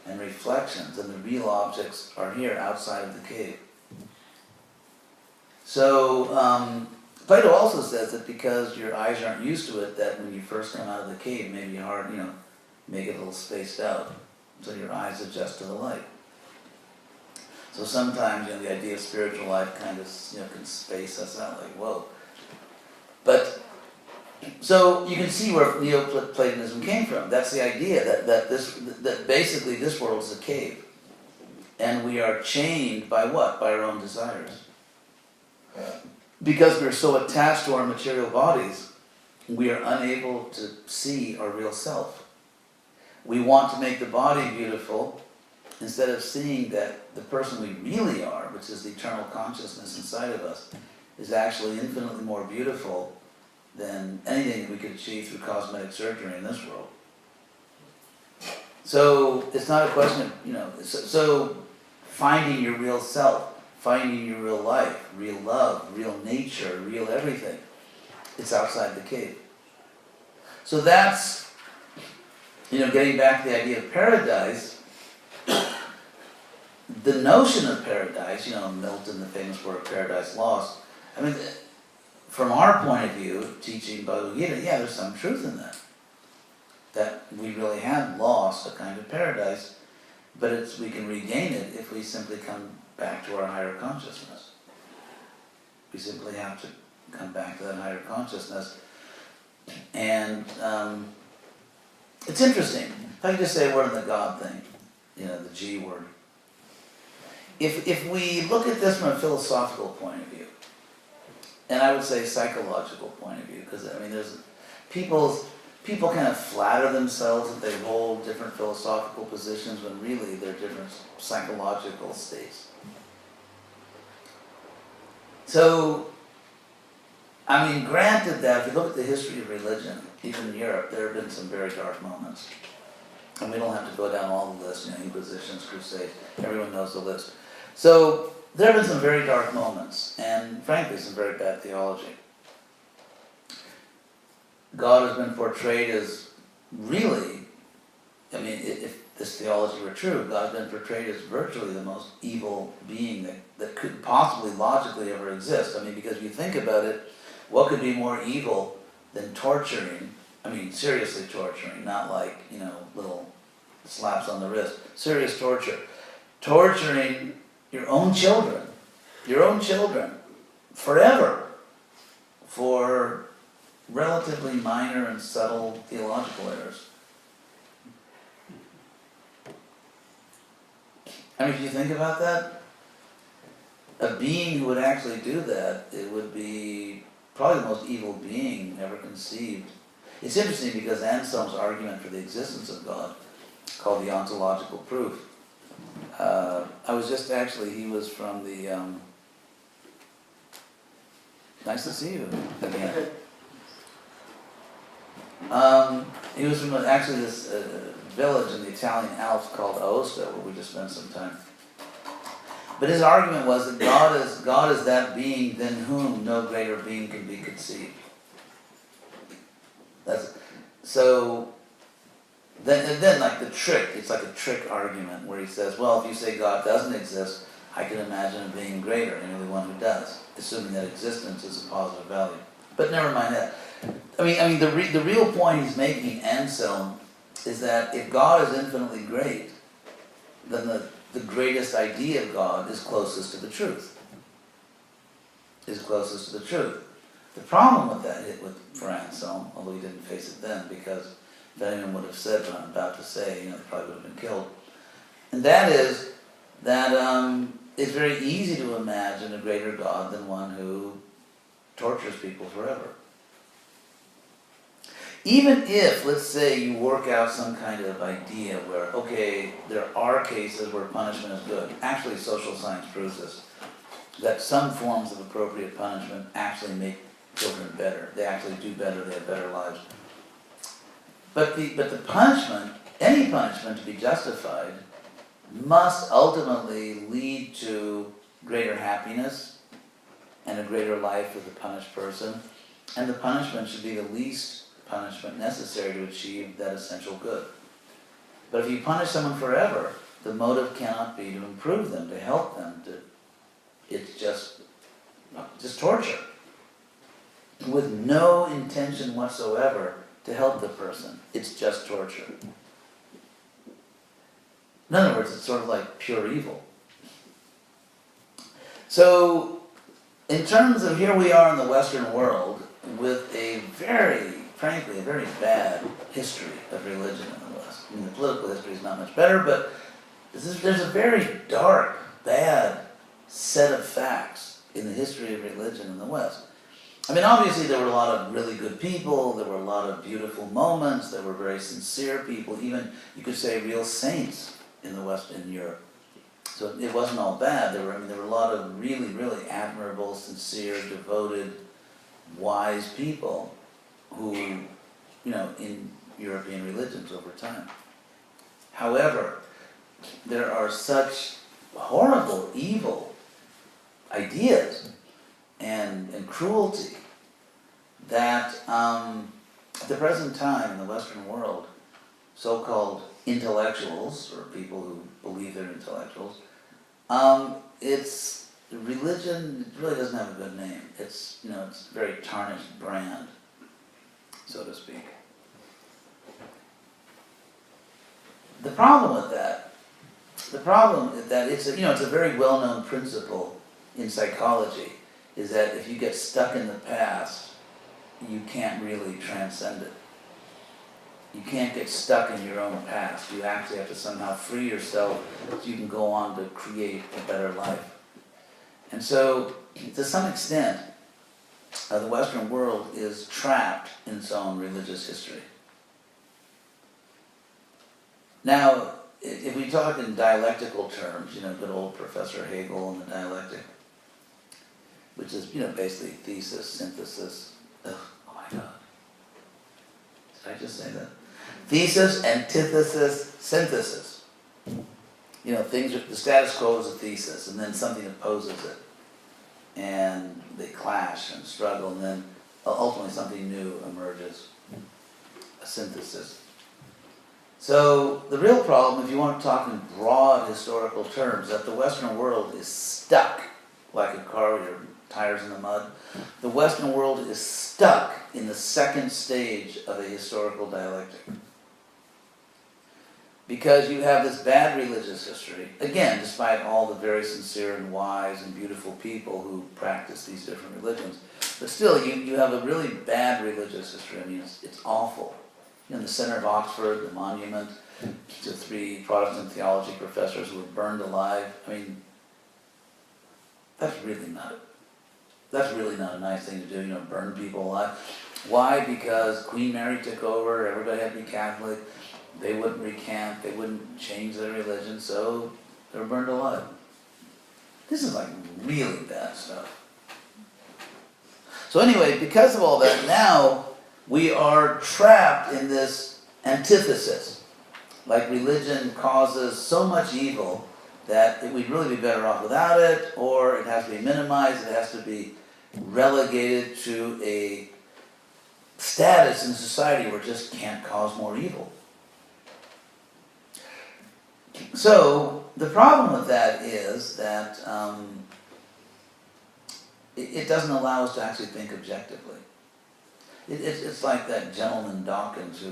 and reflections, and the real objects are here outside of the cave. So Plato also says that because your eyes aren't used to it, that when you first come out of the cave, maybe your heart, make it a little spaced out, so your eyes adjust to the light. So sometimes, the idea of spiritual life kind of, can space us out, like, whoa. But, so you can see where Neoplatonism came from. That's the idea that basically this world is a cave. And we are chained by what? By our own desires. Because we're so attached to our material bodies, we are unable to see our real self. We want to make the body beautiful instead of seeing that the person we really are, which is the eternal consciousness inside of us, is actually infinitely more beautiful than anything we could achieve through cosmetic surgery in this world. So it's not a question of, so finding your real self, finding your real life, real love, real nature, real everything, it's outside the cave. So that's, getting back to the idea of paradise, the notion of paradise, Milton, the famous word Paradise Lost, from our point of view, teaching Bhagavad Gita, there's some truth in that. that we really have lost a kind of paradise, but we can regain it if we simply come back to our higher consciousness. We simply have to come back to that higher consciousness. And it's interesting. If I can just say a word on the God thing, the G word. If we look at this from a philosophical point of view, and I would say psychological point of view, because there's people kind of flatter themselves that they hold different philosophical positions when really they're different psychological states. So, granted that if you look at the history of religion, even in Europe, there have been some very dark moments. And we don't have to go down all the list, Inquisitions, Crusades, everyone knows the list. So, there have been some very dark moments, and frankly, some very bad theology. God has been portrayed as really, if this theology were true, God has been portrayed as virtually the most evil being that could possibly logically ever exist. Because if you think about it, what could be more evil than torturing, seriously torturing, not like, little slaps on the wrist, serious torture. Torturing your own children, forever, for relatively minor and subtle theological errors. If you think about that, a being who would actually do that, it would be probably the most evil being ever conceived. It's interesting because Anselm's argument for the existence of God, called the ontological proof, he was from the, nice to see you again. He was from this village in the Italian Alps called Aosta, where we just spent some time. But his argument was that God is that being than whom no greater being can be conceived. Then like the trick, it's like a trick argument where he says, well, if you say God doesn't exist, I can imagine a being greater, the one who does, assuming that existence is a positive value. But never mind that. The real point he's making, Anselm, is that if God is infinitely great, then the greatest idea of God is closest to the truth. The problem with that for Anselm, although he didn't face it then, because if anyone would have said what I'm about to say, they probably would have been killed. And that is that it's very easy to imagine a greater God than one who tortures people forever. Even if, let's say, you work out some kind of idea where, okay, there are cases where punishment is good. Actually, social science proves this, that some forms of appropriate punishment actually make children better. They actually do better, they have better lives. But the punishment, any punishment to be justified, must ultimately lead to greater happiness and a greater life for the punished person. And the punishment should be the least punishment necessary to achieve that essential good. But if you punish someone forever, the motive cannot be to improve them, to help them. It's just torture, with no intention whatsoever to help the person. It's just torture. In other words, it's sort of like pure evil. So, in terms of here we are in the Western world with frankly, a very bad history of religion in the West. The political history is not much better, but there's a very dark, bad set of facts in the history of religion in the West. Obviously there were a lot of really good people, there were a lot of beautiful moments, there were very sincere people, even, you could say, real saints in the West, in Europe. So it wasn't all bad. There were a lot of really, really admirable, sincere, devoted, wise people who, in European religions over time. However, there are such horrible, evil ideas and cruelty that at the present time in the Western world, so-called intellectuals, or people who believe they're intellectuals, religion really doesn't have a good name. It's a very tarnished brand, so to speak. the problem with that, it's a, it's a very well-known principle in psychology, is that if you get stuck in the past, you can't really transcend it. You can't get stuck in your own past. You actually have to somehow free yourself so you can go on to create a better life. And so, to some extent, the Western world is trapped in its own religious history. Now, if we talk in dialectical terms, good old Professor Hegel and the dialectic, which is, basically thesis, synthesis. Ugh, oh my God. Did I just say that? Thesis, antithesis, synthesis. Things, the status quo is a thesis, and then something opposes it. And they clash and struggle, and then ultimately something new emerges. A synthesis. So the real problem, if you want to talk in broad historical terms, that the Western world is stuck like a car with your tires in the mud. The Western world is stuck in the second stage of a historical dialectic. Because you have this bad religious history, again, despite all the very sincere and wise and beautiful people who practice these different religions, but still, you have a really bad religious history. I mean, it's awful. In the center of Oxford, the monument to 3 Protestant theology professors who were burned alive. I mean, that's really not a nice thing to do, burn people alive. Why? Because Queen Mary took over, everybody had to be Catholic, they wouldn't recant, they wouldn't change their religion, so they were burned alive. This is like really bad stuff. So anyway, because of all that, now we are trapped in this antithesis. Like religion causes so much evil that we'd really be better off without it, or it has to be minimized, it has to be relegated to a status in society where it just can't cause more evil. So the problem with that is that it doesn't allow us to actually think objectively. It's like that gentleman Dawkins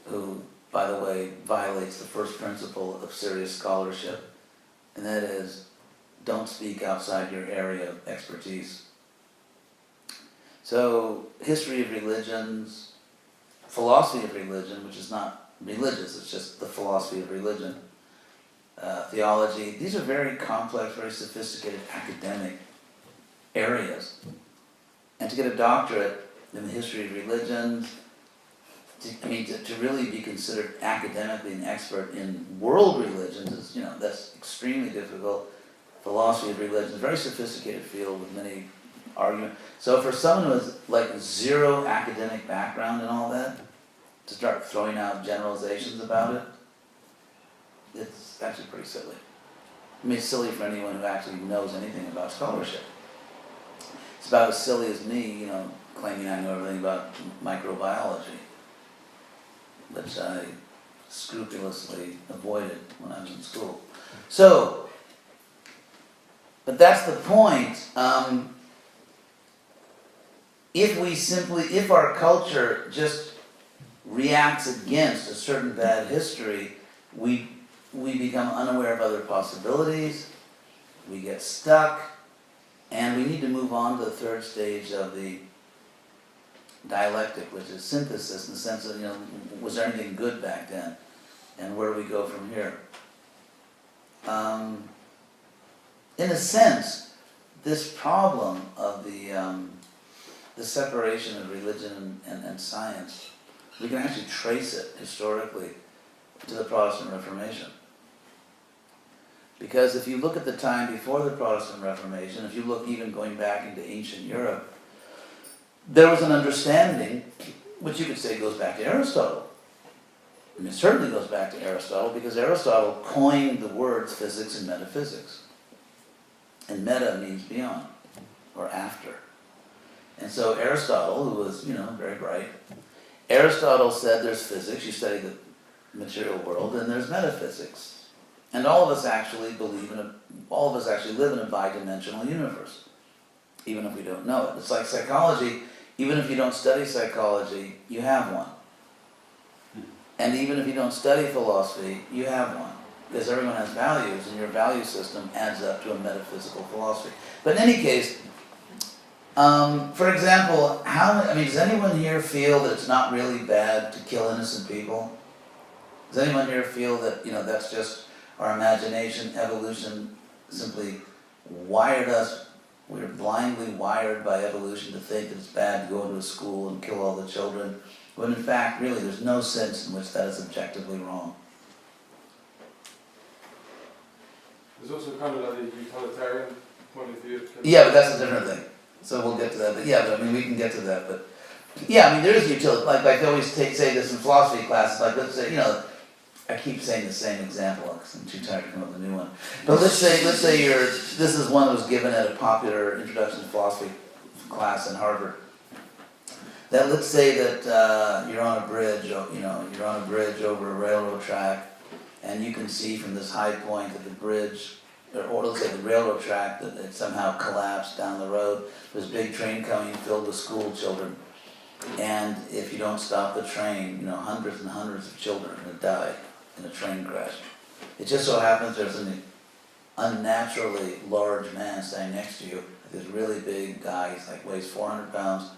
who, by the way, violates the first principle of serious scholarship, and that is, don't speak outside your area of expertise. So, history of religions, philosophy of religion, which is not religious, it's just the philosophy of religion, theology, these are very complex, very sophisticated academic areas. And to get a doctorate in the history of religions, to really be considered academically an expert in world religions is, that's extremely difficult. Philosophy of religion, very sophisticated field with many arguments. So for someone who has like zero academic background and all that, to start throwing out generalizations about it, it's actually pretty silly. I mean, it's silly for anyone who actually knows anything about scholarship. It's about as silly as me, claiming I know everything about microbiology, which I scrupulously avoided when I was in school. So, but that's the point. If our culture just reacts against a certain bad history, we become unaware of other possibilities, we get stuck, and we need to move on to the third stage of the dialectic, which is synthesis, in the sense of, was there anything good back then? And where do we go from here? In a sense, this problem of the separation of religion and science, we can actually trace it historically to the Protestant Reformation. Because if you look at the time before the Protestant Reformation, if you look even going back into ancient Europe, there was an understanding, which you could say goes back to Aristotle. And it certainly goes back to Aristotle, because Aristotle coined the words physics and metaphysics. And meta means beyond, or after. And so Aristotle, who was, very bright, Aristotle said there's physics, you study the material world, and there's metaphysics. And all of us actually live in a bi-dimensional universe, even if we don't know it. It's like psychology. Even if you don't study psychology, you have one. And even if you don't study philosophy, you have one. Because everyone has values, and your value system adds up to a metaphysical philosophy. But in any case, for example, does anyone here feel that it's not really bad to kill innocent people? Does anyone here feel that, that's just our imagination, evolution simply wired us, we're blindly wired by evolution to think that it's bad to go into a school and kill all the children, when in fact, really, there's no sense in which that is objectively wrong. There's also kind of like a utilitarian point of view. Yeah, but that's a different thing. So we'll get to that. But yeah, we can get to that. But yeah, there is utility. Like they always say this in philosophy classes. Like let's say, I keep saying the same example because I'm too tired to come up with a new one. But let's say this is one that was given at a popular introduction to philosophy class in Harvard. That let's say that you're on a bridge, you're on a bridge over a railroad track, and you can see from this high point that the bridge, or let's say the railroad track, that it somehow collapsed down the road. There's a big train coming filled with school children. And if you don't stop the train, hundreds and hundreds of children are going to die in a train crash. It just so happens there's an unnaturally large man standing next to you. This really big guy, he's weighs 400 pounds.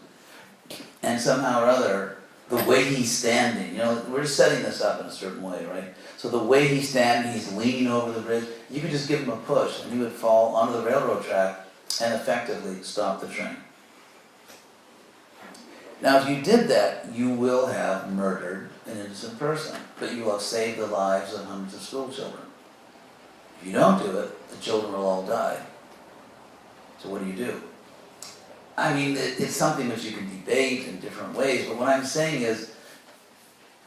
And somehow or other, the way he's standing, we're just setting this up in a certain way, right? So the way he's standing, he's leaning over the bridge, you could just give him a push and he would fall onto the railroad track and effectively stop the train. Now if you did that, you will have murdered an innocent person, but you will have saved the lives of hundreds of school children. If you don't do it, the children will all die. So what do? It's something which you can debate in different ways, but what I'm saying is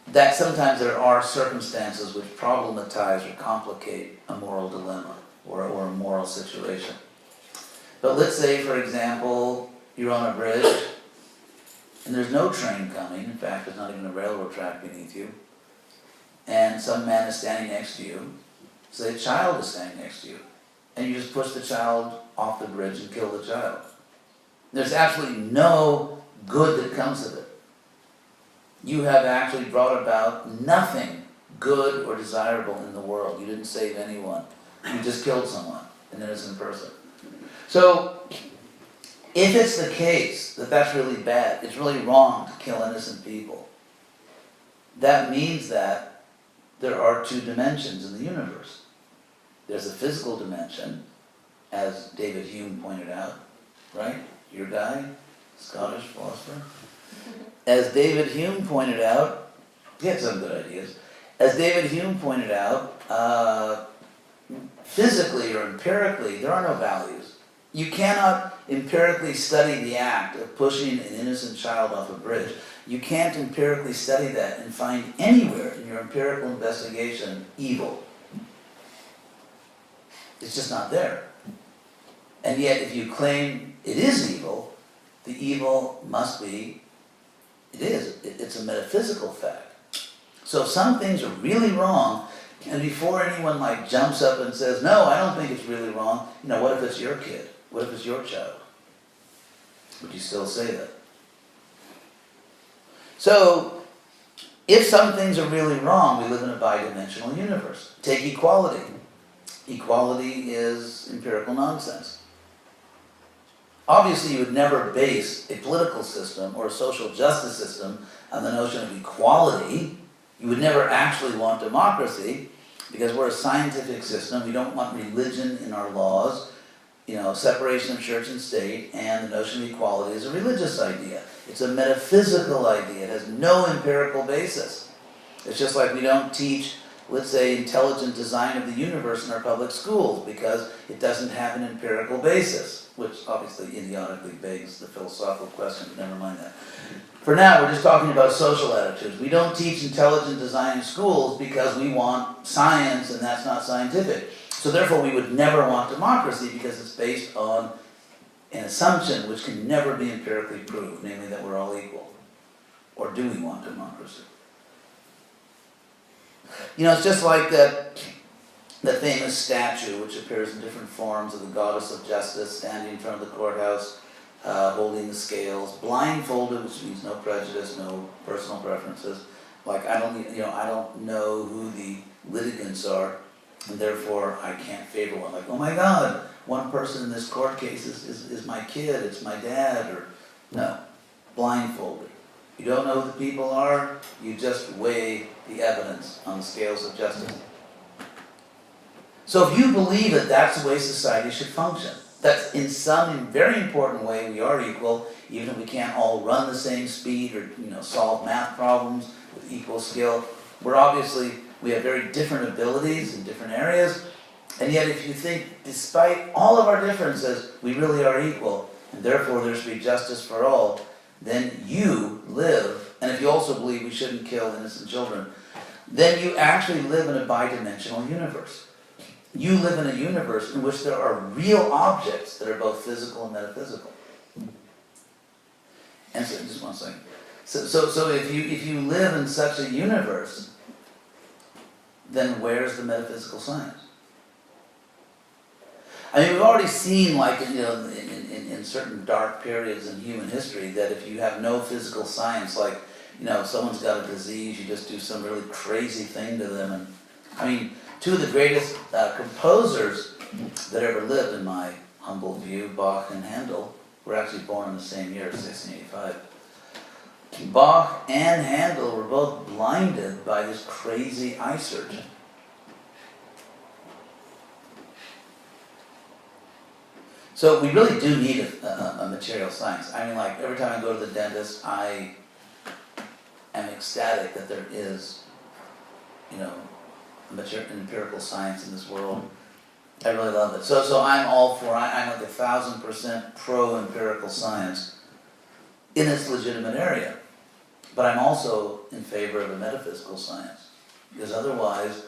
that sometimes there are circumstances which problematize or complicate a moral dilemma or a moral situation. But let's say, for example, you're on a bridge and there's no train coming. In fact, there's not even a railroad track beneath you. And some man is standing next to you. Say a child is standing next to you. And you just push the child off the bridge and kill the child. There's absolutely no good that comes of it. You have actually brought about nothing good or desirable in the world. You didn't save anyone. You just killed someone, an innocent person. So, if it's the case that that's really bad, it's really wrong to kill innocent people, that means that there are two dimensions in the universe. There's a physical dimension, as David Hume pointed out, right? Your guy, Scottish philosopher. As David Hume pointed out, he had some good ideas. As David Hume pointed out, physically or empirically, there are no values. You cannot empirically study the act of pushing an innocent child off a bridge. You can't empirically study that and find anywhere in your empirical investigation evil. It's just not there. And yet, if you claim it is evil, the evil must be, it's a metaphysical fact. So if some things are really wrong, and before anyone jumps up and says, no, I don't think it's really wrong, what if it's your kid? What if it's your child? Would you still say that? So, if some things are really wrong, we live in a bidimensional universe. Take equality. Equality is empirical nonsense. Obviously, you would never base a political system or a social justice system on the notion of equality. You would never actually want democracy, because we're a scientific system. We don't want religion in our laws. Separation of church and state, and the notion of equality is a religious idea. It's a metaphysical idea. It has no empirical basis. It's just like we don't teach, let's say, intelligent design of the universe in our public schools because it doesn't have an empirical basis, which obviously idiotically begs the philosophical question, but never mind that. For now, we're just talking about social attitudes. We don't teach intelligent design in schools because we want science, and that's not scientific. So therefore, we would never want democracy because it's based on an assumption which can never be empirically proved, namely that we're all equal. Or do we want democracy? It's just like that famous statue which appears in different forms of the goddess of justice standing in front of the courthouse, holding the scales, blindfolded, which means no prejudice, no personal preferences, Like I don't know who the litigants are, and therefore I can't favor one. Like, oh my God, one person in this court case is my kid, it's my dad, or no, blindfolded. You don't know who the people are, you just weigh the evidence on the scales of justice. So if you believe that that's the way society should function, that in some very important way we are equal, even if we can't all run the same speed or solve math problems with equal skill, we have very different abilities in different areas, and yet if you think despite all of our differences we really are equal, and therefore there should be justice for all, then you live, and if you also believe we shouldn't kill innocent children, then you actually live in a bidimensional universe. You live in a universe in which there are real objects that are both physical and metaphysical. And so, just one second. So if you live in such a universe, then where's the metaphysical science? I mean, we've already seen, like, in certain dark periods in human history, that if you have no physical science, like, someone's got a disease, you just do some really crazy thing to them. And I mean, two of the greatest composers that ever lived, in my humble view, Bach and Handel, were actually born in the same year, 1685. Bach and Handel were both blinded by this crazy eye surgeon. So we really do need a material science. I mean, like, every time I go to the dentist, I am ecstatic that there is, an empirical science in this world. I really love it. So I'm all for, I'm like 1,000% pro-empirical science in its legitimate area. But I'm also in favor of a metaphysical science. Because otherwise,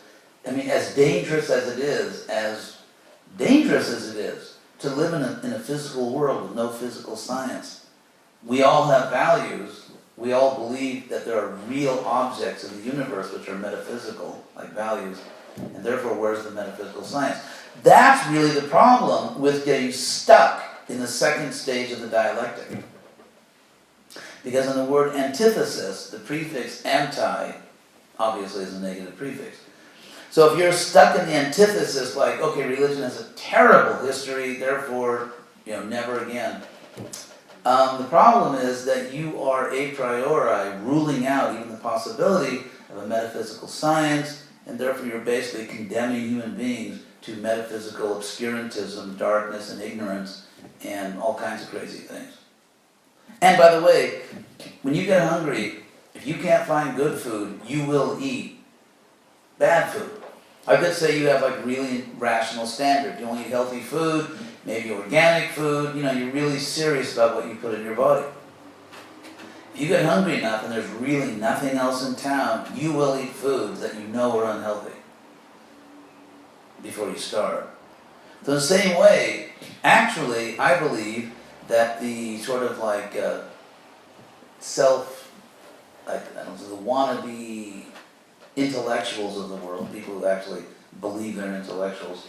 I mean, as dangerous as it is to live in a physical world with no physical science, we all have values. We all believe that there are real objects in the universe which are metaphysical, like values, and therefore where's the metaphysical science? That's really the problem with getting stuck in the second stage of the dialectic. Because in the word antithesis, the prefix anti obviously is a negative prefix. So if you're stuck in the antithesis, like, okay, religion has a terrible history, therefore, never again. The problem is that you are a priori ruling out even the possibility of a metaphysical science, and therefore you're basically condemning human beings to metaphysical obscurantism, darkness, and ignorance, and all kinds of crazy things. And by the way, when you get hungry, if you can't find good food, you will eat bad food. I could say you have like really rational standards. You only eat healthy food, maybe organic food, you're really serious about what you put in your body. If you get hungry enough and there's really nothing else in town, you will eat foods that you know are unhealthy before you starve. So in the same way, actually, I believe that the sort of like the wannabe intellectuals of the world, people who actually believe they're intellectuals,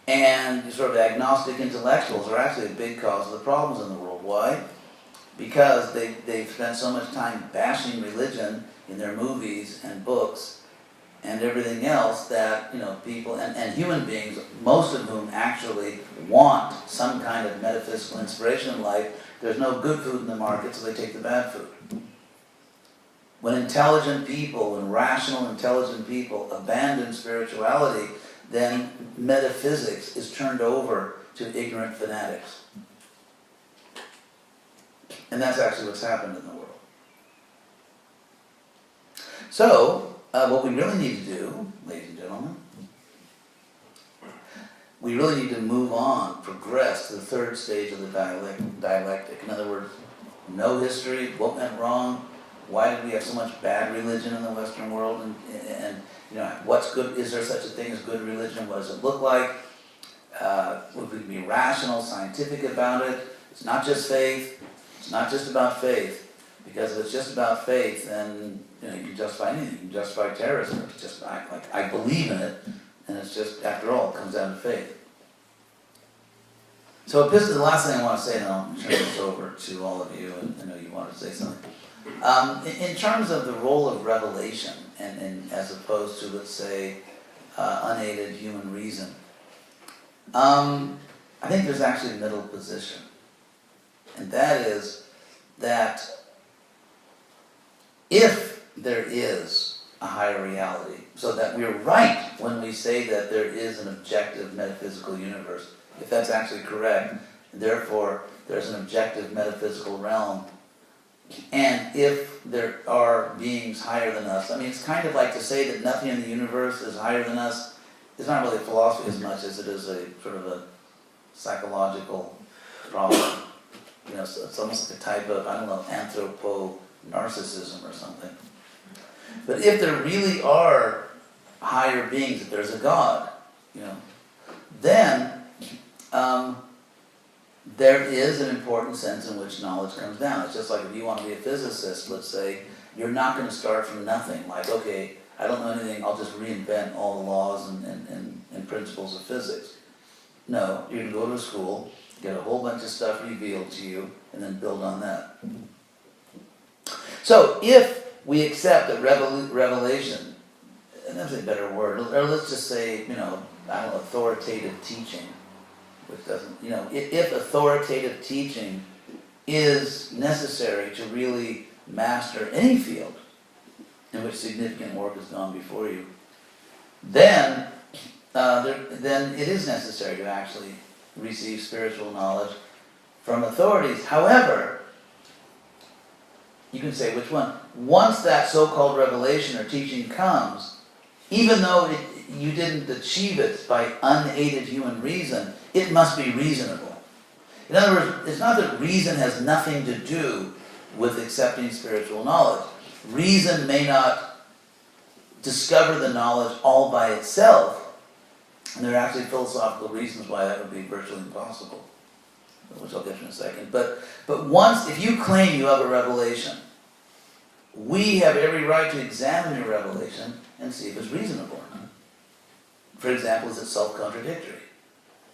and sort of agnostic intellectuals are actually a big cause of the problems in the world. Why? Because they've spent so much time bashing religion in their movies and books and everything else that, people and human beings, most of whom actually want some kind of metaphysical inspiration in life, there's no good food in the market, so they take the bad food. When rational, intelligent people abandon spirituality, then metaphysics is turned over to ignorant fanatics. And that's actually what's happened in the world. So, what we really need to do, ladies and gentlemen, we really need to move on, progress to the third stage of the dialectic. In other words, know history, what went wrong, why did we have so much bad religion in the Western world, and what's good? Is there such a thing as good religion? What does it look like? We can be rational, scientific about it. It's not just faith. It's not just about faith. Because if it's just about faith, then you can justify anything. You can justify terrorism. It's just I believe in it, and it's just, after all, it comes down to faith. So the last thing I want to say, and I'll turn this over to all of you, and I know you wanted to say something. In terms of the role of revelation, and as opposed to, let's say, unaided human reason, I think there's actually a middle position. And that is that if there is a higher reality, so that we're right when we say that there is an objective metaphysical universe, if that's actually correct, and therefore there's an objective metaphysical realm, and if there are beings higher than us, I mean, it's kind of like to say that nothing in the universe is higher than us. It's not really a philosophy as much as it is a sort of a psychological problem. You know, so it's almost like a type of, I don't know, anthropo-narcissism or something. But if there really are higher beings, if there's a God, you know, then there is an important sense in which knowledge comes down. It's just like if you want to be a physicist, let's say, you're not going to start from nothing. Like, okay, I don't know anything, I'll just reinvent all the laws and principles of physics. No, you're going to go to school, get a whole bunch of stuff revealed to you, and then build on that. So if we accept that revelation, and that's a better word, or let's just say, you know, I don't know, authoritative teaching, which doesn't, you know, if authoritative teaching is necessary to really master any field in which significant work has gone before you, then it is necessary to actually receive spiritual knowledge from authorities. However, you can say which one. Once that so-called revelation or teaching comes, even though you didn't achieve it by unaided human reason, it must be reasonable. In other words, it's not that reason has nothing to do with accepting spiritual knowledge. Reason may not discover the knowledge all by itself, and there are actually philosophical reasons why that would be virtually impossible, which I'll get to in a second. But once, if you claim you have a revelation, we have every right to examine your revelation and see if it's reasonable or not. For example, is it self-contradictory?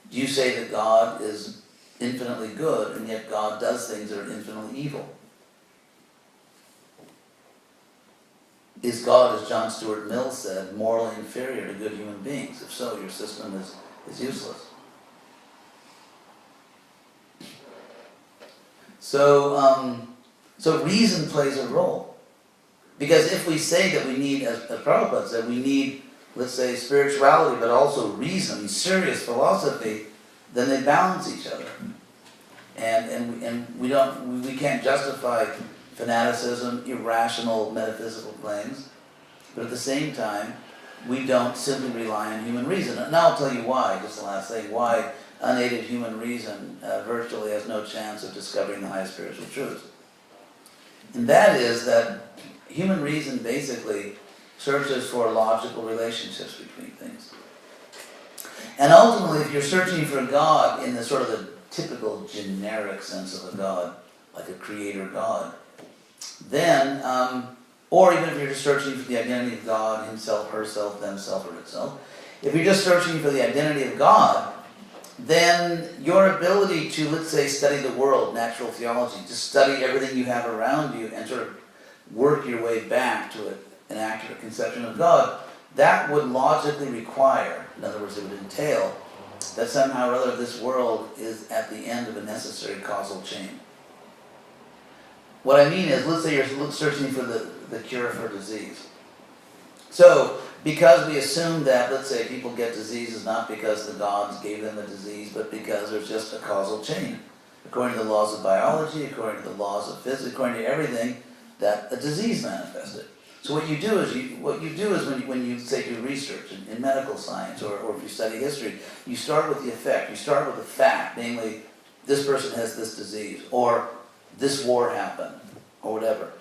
Do you say that God is infinitely good, and yet God does things that are infinitely evil? Is God, as John Stuart Mill said, morally inferior to good human beings? If so, your system is useless. So reason plays a role. Because if we say that we need, as Prabhupada said, we need, let's say, spirituality, but also reason, serious philosophy, then they balance each other. And we can't justify fanaticism, irrational metaphysical claims, but at the same time, we don't simply rely on human reason. And I'll tell you why, just the last thing, why unaided human reason virtually has no chance of discovering the highest spiritual truths. And that is that human reason basically searches for logical relationships between things. And ultimately, if you're searching for God in the sort of the typical generic sense of a God, like a creator God, then, or even if you're just searching for the identity of God, himself, herself, themself, or itself, if you're just searching for the identity of God, then your ability to, let's say, study the world, natural theology, to study everything you have around you and sort of work your way back to an accurate conception of God, that would logically require, in other words, it would entail, that somehow or other this world is at the end of a necessary causal chain. What I mean is, let's say you're searching for the cure for disease. So, because we assume that, let's say, people get diseases not because the gods gave them a disease, but because there's just a causal chain. According to the laws of biology, according to the laws of physics, according to everything, that a disease manifested. So what you do is when you say do research in medical science or if you study history, you start with the effect, you start with the fact, namely, this person has this disease, or this war happened, or whatever.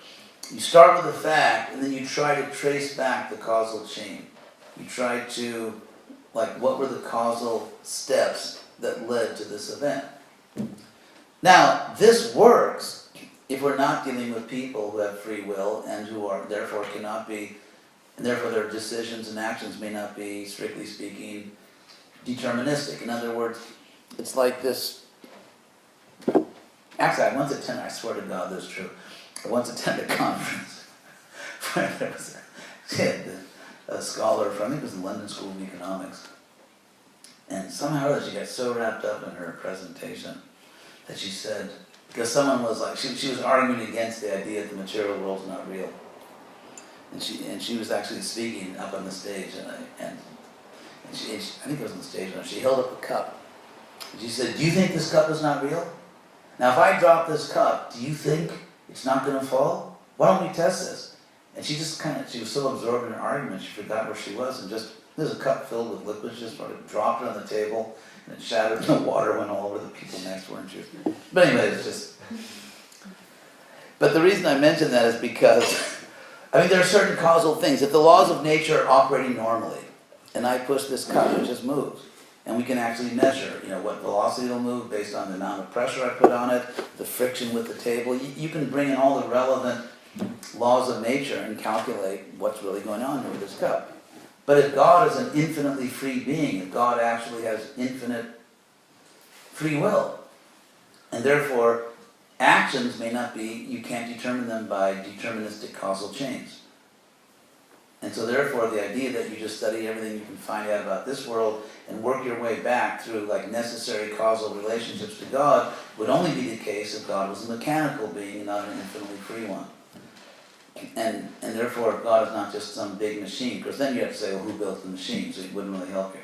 You start with the fact, and then you try to trace back the causal chain. You try to, what were the causal steps that led to this event? Now, this works if we're not dealing with people who have free will and who are, therefore, cannot be, and therefore their decisions and actions may not be, strictly speaking, deterministic. In other words, it's like this. Actually, I once at 10, I swear to God this is true. I once attended a conference where there was a scholar from, I think it was the London School of Economics, and somehow she got so wrapped up in her presentation that she said, because someone was like, she was arguing against the idea that the material world's not real. And she was actually speaking up on the stage, and she, I think it was on the stage, and she held up a cup. And she said, "Do you think this cup is not real? Now if I drop this cup, do you think it's not going to fall? Why don't we test this?" And she just she was so absorbed in her argument, she forgot where she was, and just, there's a cup filled with liquid, just sort of dropped it on the table, and it shattered, and the water went all over the people next to her, and she was, but anyway, it's just, but the reason I mention that is because, I mean, there are certain causal things. If the laws of nature are operating normally, and I push this cup, it just moves. And we can actually measure, what velocity it'll move based on the amount of pressure I put on it, the friction with the table. You can bring in all the relevant laws of nature and calculate what's really going on with this cup. But if God is an infinitely free being, if God actually has infinite free will, and therefore actions may not be, you can't determine them by deterministic causal chains. And so therefore the idea that you just study everything you can find out about this world and work your way back through like necessary causal relationships to God would only be the case if God was a mechanical being and not an infinitely free one. And therefore if God is not just some big machine, because then you have to say, well, who built the machine? So it wouldn't really help you.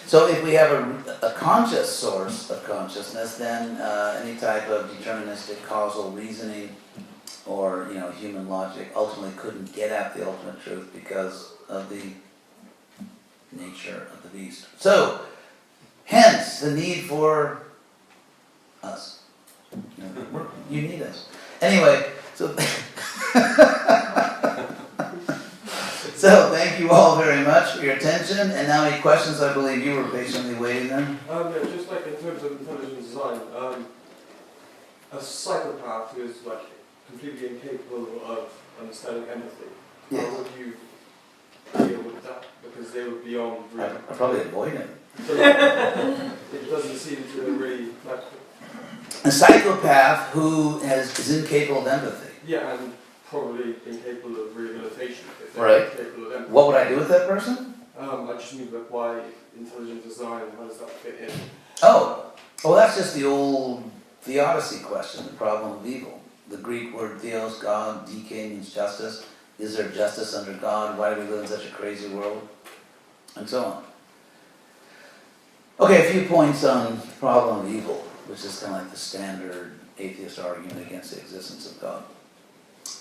So if we have a conscious source of consciousness, then any type of deterministic causal reasoning or human logic ultimately couldn't get at the ultimate truth because of the nature of the beast. So, hence the need for us. You need us. Anyway, so so thank you all very much for your attention. And now any questions? I believe you were patiently waiting there. Yeah, just like in terms of intelligent design, a psychopath who is like completely incapable of understanding empathy. Yes. How would you deal with that? Because they would be on really... I'd probably avoid him. So, it doesn't seem to really... Like, a psychopath who is incapable of empathy. yeah, and probably incapable of rehabilitation. If they're Right. incapable of empathy. What would I do with that person? I just mean like why intelligent design, how does that fit in? Oh, that's just the old theodicy question, the problem of evil. The Greek word theos, God, dike means justice. Is there justice under God? Why do we live in such a crazy world? And so on. Okay, a few points on the problem of evil, which is kind of like the standard atheist argument against the existence of God.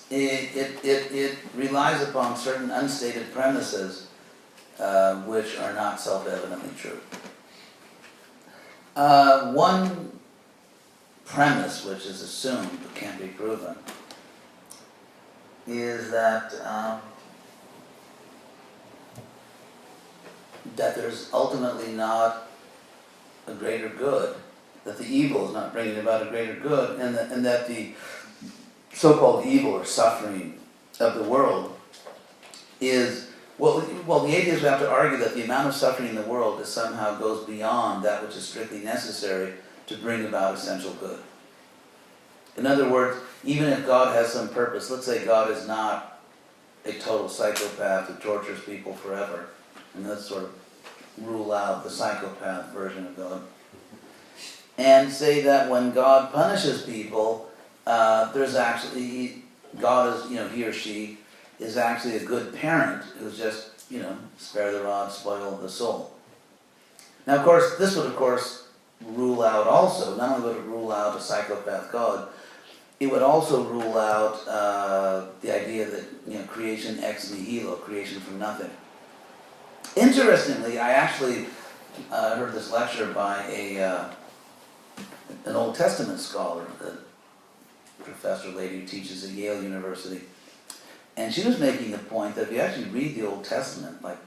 It relies upon certain unstated premises which are not self-evidently true. One premise which is assumed but can't be proven is that there's ultimately not a greater good, that the evil is not bringing about a greater good, and that the so-called evil or suffering of the world is, well, the atheists have to argue that the amount of suffering in the world is somehow goes beyond that which is strictly necessary to bring about essential good. In other words, even if God has some purpose, let's say God is not a total psychopath who tortures people forever, and let's sort of rule out the psychopath version of God, and say that when God punishes people, there's actually, God is, he or she is actually a good parent who's just, spare the rod, spoil the soul. Now, of course, this would, rule out also, not only would it rule out a psychopath God, it would also rule out the idea that, creation ex nihilo, creation from nothing. Interestingly, I actually heard this lecture by an Old Testament scholar, a professor lady who teaches at Yale University, and she was making the point that if you actually read the Old Testament, like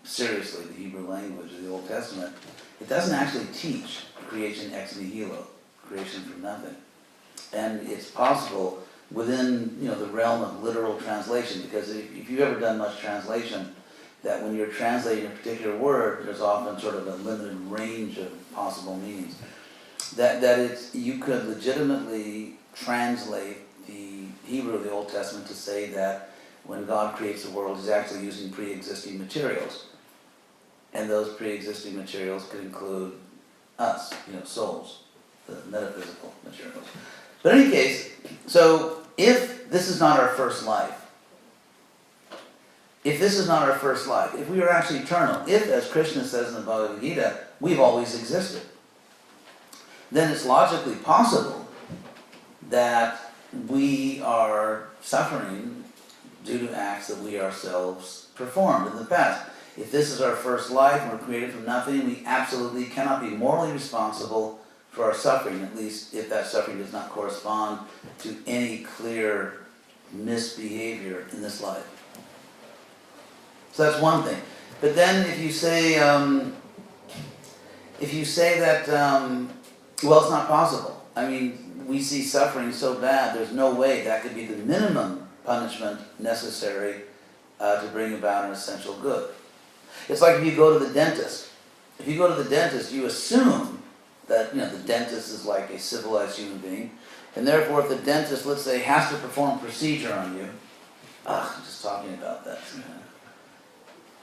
seriously, the Hebrew language of the Old Testament, it doesn't actually teach creation ex nihilo, creation from nothing. And it's possible within the realm of literal translation, because if you've ever done much translation, that when you're translating a particular word, there's often sort of a limited range of possible meanings. That you could legitimately translate the Hebrew of the Old Testament to say that when God creates the world, he's actually using pre-existing materials. And those pre-existing materials could include us, souls, the metaphysical materials. But in any case, so if this is not our first life, if we are actually eternal, if, as Krishna says in the Bhagavad Gita, we've always existed, then it's logically possible that we are suffering due to acts that we ourselves performed in the past. If this is our first life and we're created from nothing, we absolutely cannot be morally responsible for our suffering, at least if that suffering does not correspond to any clear misbehavior in this life. So that's one thing. But then if you say that, well, it's not possible. I mean, we see suffering so bad, there's no way that could be the minimum punishment necessary to bring about an essential good. It's like if you go to the dentist. If you go to the dentist, you assume that, the dentist is like a civilized human being, and therefore if the dentist, let's say, has to perform a procedure on you, I'm just talking about that.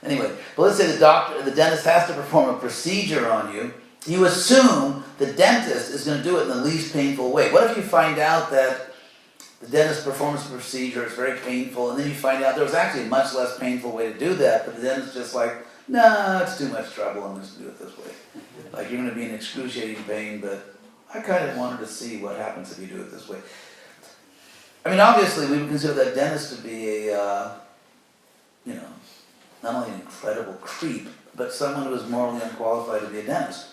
Anyway, but let's say the dentist has to perform a procedure on you, you assume the dentist is going to do it in the least painful way. What if you find out that the dentist performs the procedure, it's very painful, and then you find out there was actually a much less painful way to do that, but the dentist is just like, no, it's too much trouble, I'm just going to do it this way. Like, you're going to be in excruciating pain, but I kind of wanted to see what happens if you do it this way. I mean, obviously, we would consider that dentist to be a, not only an incredible creep, but someone who is morally unqualified to be a dentist.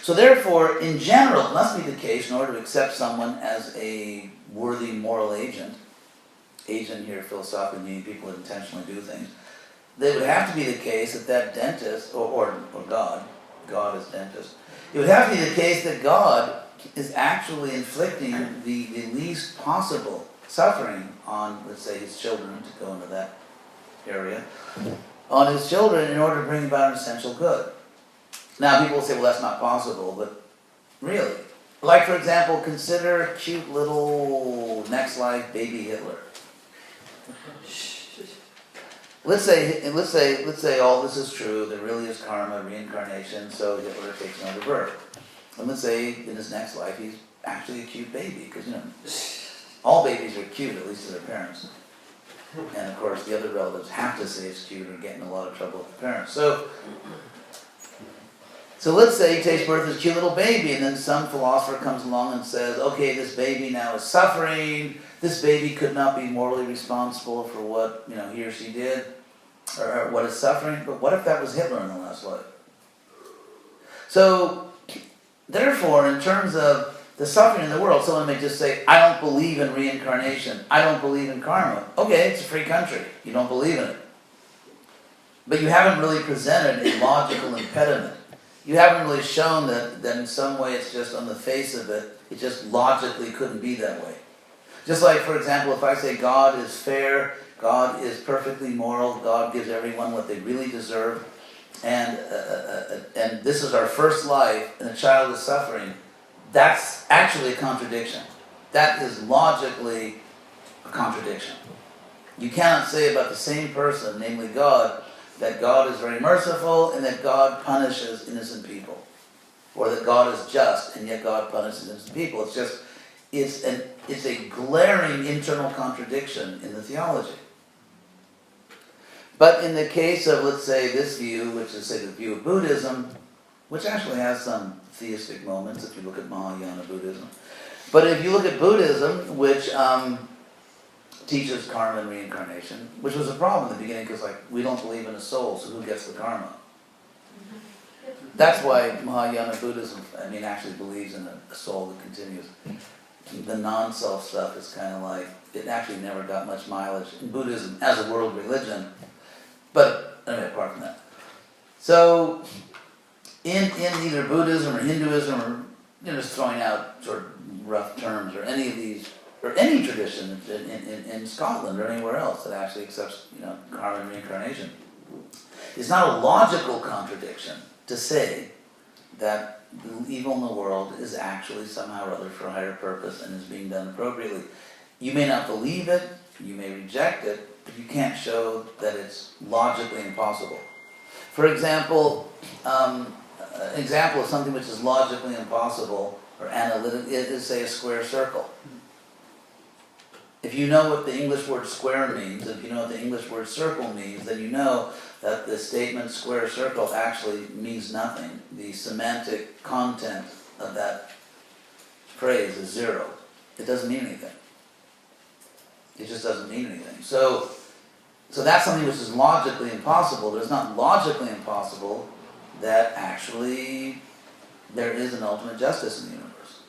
So therefore, in general, it must be the case, in order to accept someone as a worthy moral agent here philosophically meaning people that intentionally do things, it would have to be the case that dentist, or God is dentist, it would have to be the case that God is actually inflicting the least possible suffering on, let's say, his children, to go into that area, on his children in order to bring about an essential good. Now, people will say, well, that's not possible, but really. Like, for example, consider cute little next life baby Hitler. Let's say all this is true, there really is karma, reincarnation, so Hitler takes another birth. And let's say in his next life he's actually a cute baby, because, all babies are cute, at least to their parents. And of course, the other relatives have to say it's cute or get in a lot of trouble with the parents. So let's say he takes birth as a cute little baby, and then some philosopher comes along and says, okay, this baby now is suffering, this baby could not be morally responsible for what he or she did, or what is suffering, but what if that was Hitler in the last life? So, therefore, in terms of the suffering in the world, someone may just say, I don't believe in reincarnation, I don't believe in karma. Okay, it's a free country, you don't believe in it. But you haven't really presented a logical impediment. You haven't really shown that in some way it's just on the face of it, it just logically couldn't be that way. Just like, for example, if I say God is fair, God is perfectly moral, God gives everyone what they really deserve, and this is our first life, and the child is suffering, that's actually a contradiction. That is logically a contradiction. You cannot say about the same person, namely God, that God is very merciful and that God punishes innocent people. Or that God is just and yet God punishes innocent people. It's a glaring internal contradiction in the theology. But in the case of, let's say, this view, which is, say, the view of Buddhism, which actually has some theistic moments if you look at Mahayana Buddhism. But if you look at Buddhism, which teaches karma and reincarnation, which was a problem in the beginning because, we don't believe in a soul, so who gets the karma? That's why Mahayana Buddhism, actually believes in a soul that continues. The non-self stuff is kind of like, it actually never got much mileage in Buddhism as a world religion. But, apart from that. So, in either Buddhism or Hinduism, or just throwing out sort of rough terms, or any of these, or any tradition in Scotland or anywhere else that actually accepts, karma and reincarnation, it's not a logical contradiction to say that the evil in the world is actually somehow or other for a higher purpose and is being done appropriately. You may not believe it, you may reject it, but you can't show that it's logically impossible. For example, an example of something which is logically impossible or analytic is, say, a square circle. If you know what the English word square means, if you know what the English word circle means, then you know that the statement square circle actually means nothing. The semantic content of that phrase is zero. It doesn't mean anything. It just doesn't mean anything. So that's something which is logically impossible, but it's not logically impossible that actually there is an ultimate justice in the universe,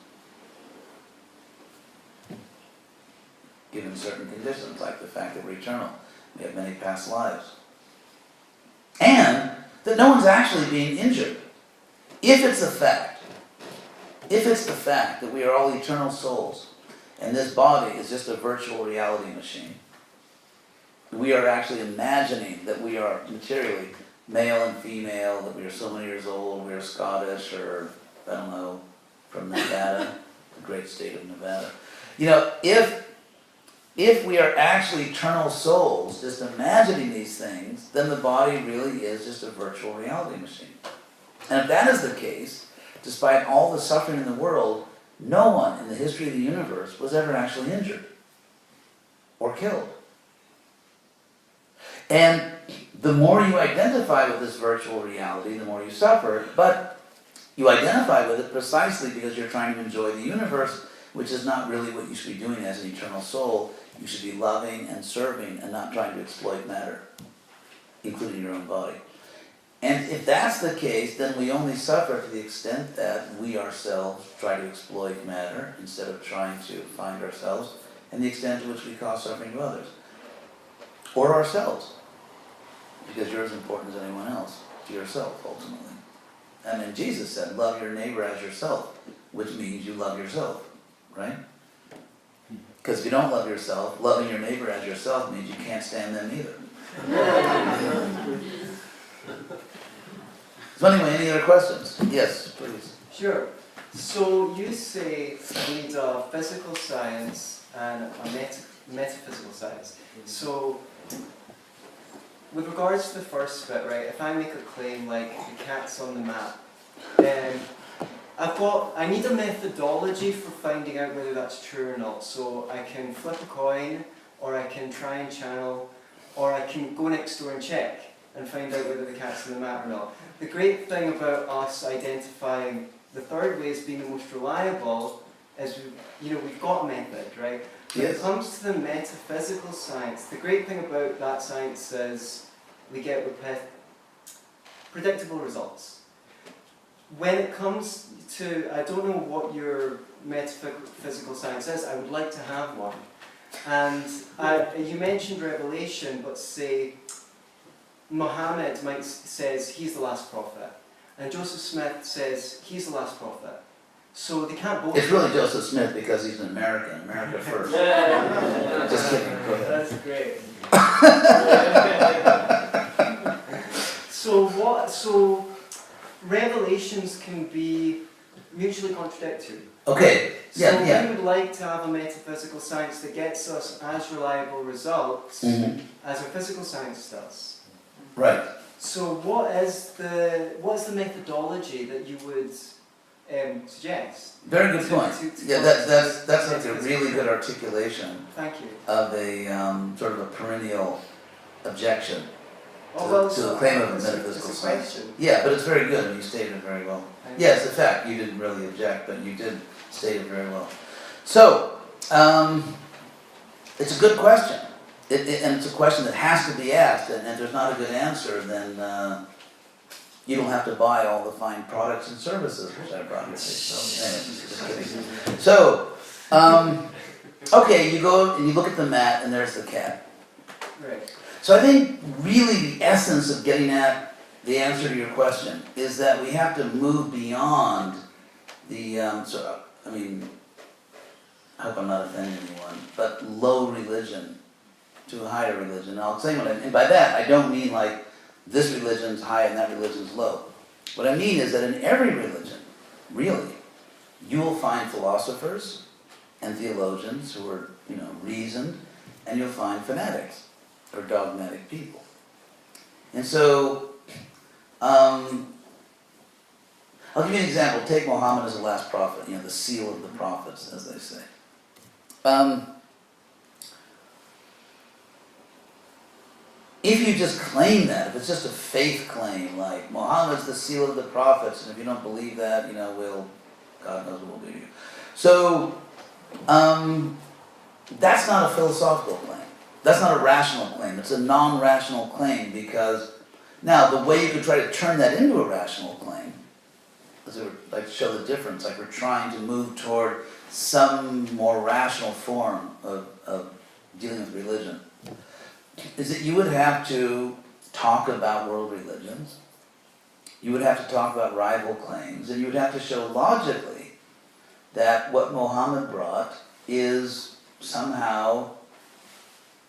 given certain conditions, like the fact that we're eternal, we have many past lives, and that no one's actually being injured. If it's the fact that we are all eternal souls, and this body is just a virtual reality machine, we are actually imagining that we are materially male and female, that we are so many years old, we are Scottish, or, I don't know, from Nevada, the great state of Nevada. You know, if we are actually eternal souls, just imagining these things, then the body really is just a virtual reality machine. And if that is the case, despite all the suffering in the world, no one in the history of the universe was ever actually injured or killed. And the more you identify with this virtual reality, the more you suffer, but you identify with it precisely because you're trying to enjoy the universe, which is not really what you should be doing as an eternal soul. You should be loving and serving and not trying to exploit matter, including your own body. And if that's the case, then we only suffer to the extent that we ourselves try to exploit matter instead of trying to find ourselves, and the extent to which we cause suffering to others. Or ourselves, because you're as important as anyone else to yourself, ultimately. I mean, Jesus said, love your neighbor as yourself, which means you love yourself, right? Because if you don't love yourself, loving your neighbor as yourself means you can't stand them either. So anyway, any other questions? Yes, please. Sure. So you say we need a physical science and a metaphysical science. So with regards to the first bit, right, if I make a claim like the cat's on the map, then I need a methodology for finding out whether that's true or not. So I can flip a coin, or I can try and channel, or I can go next door and check and find out whether the cat's on the map or not. The great thing about us identifying the third way as being the most reliable is we've got a method, right? When it comes to the metaphysical science, the great thing about that science is we get predictable results. When it comes to, I don't know what your metaphysical science is, I would like to have one. And you mentioned Revelation, but say Muhammad says he's the last prophet, and Joseph Smith says he's the last prophet. So they can't both. It's really Joseph Smith because he's an American. America first. Just kidding. Go ahead. That's great. So revelations can be mutually contradictory. Okay. Yeah. So yeah. we would like to have a metaphysical science that gets us as reliable results as our physical science does. Right. So what is the methodology that you would suggest? Very good point. Yeah, that's like a really good articulation. Thank you. Of a sort of a perennial objection to the claim of a metaphysical science. Yeah, but it's very good, and you stated it very well. Yes, in fact, you didn't really object, but you did state it very well. So, it's a good question. And it's a question that has to be asked, and if there's not a good answer, then you don't have to buy all the fine products and services which I brought here. So, kidding. So, okay, you go and you look at the mat, and there's the cat. Right. So I think really the essence of getting at the answer to your question is that we have to move beyond the, I hope I'm not offending anyone, but low religion to a higher religion. I'll say what I mean by that. I don't mean like this religion's high and that religion's low. What I mean is that in every religion, really, you will find philosophers and theologians who are, reasoned, and you'll find fanatics or dogmatic people. And so, I'll give you an example. Take Muhammad as the last prophet, the seal of the prophets, as they say. If you just claim that, if it's just a faith claim, like Muhammad's the seal of the prophets, and if you don't believe that, God knows what we'll do to you. So, that's not a philosophical claim. That's not a rational claim. It's a non-rational claim because, now, the way you could try to turn that into a rational claim, is like show the difference, like we're trying to move toward some more rational form of dealing with religion, is that you would have to talk about world religions, you would have to talk about rival claims, and you would have to show logically that what Muhammad brought is somehow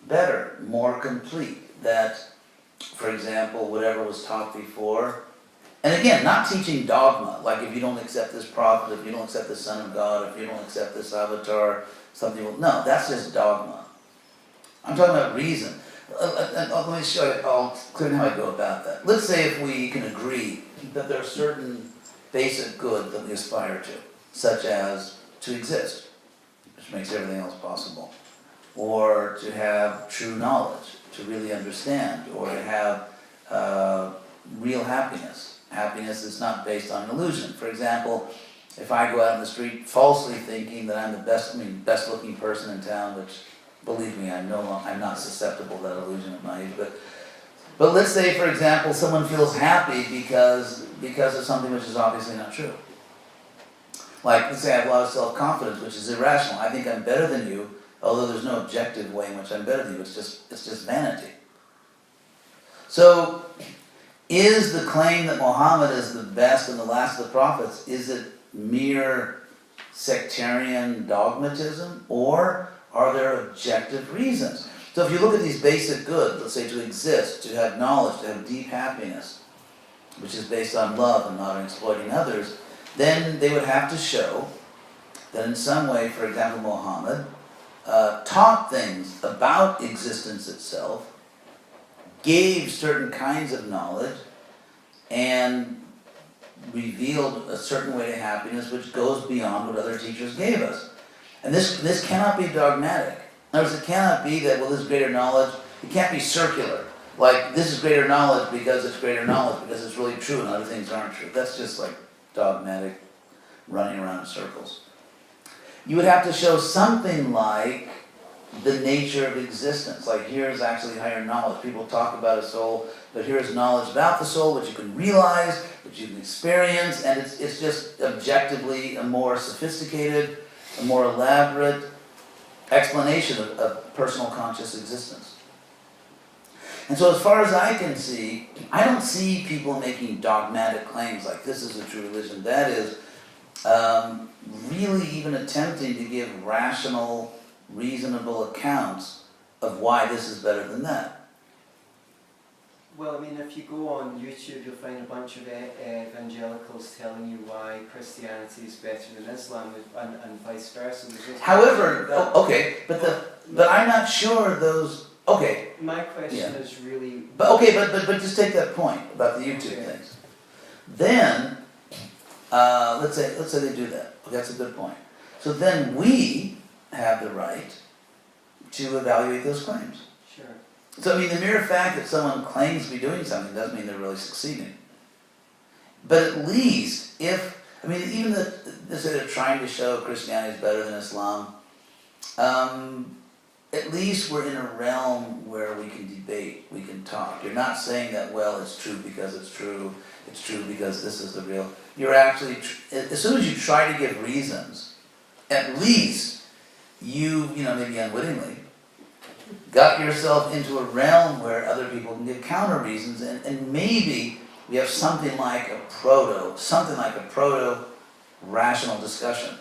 better, more complete, that, for example, whatever was taught before, and again, not teaching dogma, like if you don't accept this prophet, if you don't accept the Son of God, if you don't accept this avatar, something will, no, that's just dogma. I'm talking about reason. Let me show you, I'll clear how I go about that. Let's say if we can agree that there are certain basic good that we aspire to, such as to exist, which makes everything else possible, or to have true knowledge, to really understand, or to have real happiness. Happiness is not based on illusion. For example, if I go out in the street falsely thinking that I'm the best looking person in town, which, believe me, I'm not susceptible to that illusion at my age, but let's say, for example, someone feels happy because of something which is obviously not true. Like, let's say I have a lot of self-confidence, which is irrational. I think I'm better than you, although there's no objective way in which I'm better than you. It's just vanity. So, is the claim that Muhammad is the best and the last of the prophets, is it mere sectarian dogmatism, or are there objective reasons? So if you look at these basic goods, let's say to exist, to have knowledge, to have deep happiness, which is based on love and not on exploiting others, then they would have to show that in some way, for example, Muhammad taught things about existence itself, gave certain kinds of knowledge, and revealed a certain way to happiness which goes beyond what other teachers gave us. And this cannot be dogmatic. In other words, it cannot be that, well, this is greater knowledge. It can't be circular. Like, this is greater knowledge because it's greater knowledge, because it's really true and other things aren't true. That's just like dogmatic running around in circles. You would have to show something like the nature of existence. Like, here's actually higher knowledge. People talk about a soul, but here's knowledge about the soul, which you can realize, which you can experience, and it's just objectively a more sophisticated, a more elaborate explanation of personal conscious existence. And so as far as I can see, I don't see people making dogmatic claims like this is a true religion. That is really even attempting to give rational, reasonable accounts of why this is better than that. Well, I mean, if you go on YouTube, you'll find a bunch of evangelicals telling you why Christianity is better than Islam, and vice versa. However, but I'm not sure those. Okay. My question is really. But just take that point about the YouTube things. Then, let's say they do that. Okay, that's a good point. So then we have the right to evaluate those claims. Sure. So, I mean, the mere fact that someone claims to be doing something doesn't mean they're really succeeding. But at least even if they're trying to show Christianity is better than Islam, at least we're in a realm where we can debate, we can talk. You're not saying that, well, it's true because it's true because this is the real. You're actually, as soon as you try to give reasons, at least you maybe unwittingly, got yourself into a realm where other people can give counter reasons, and maybe we have something like a proto rational discussion.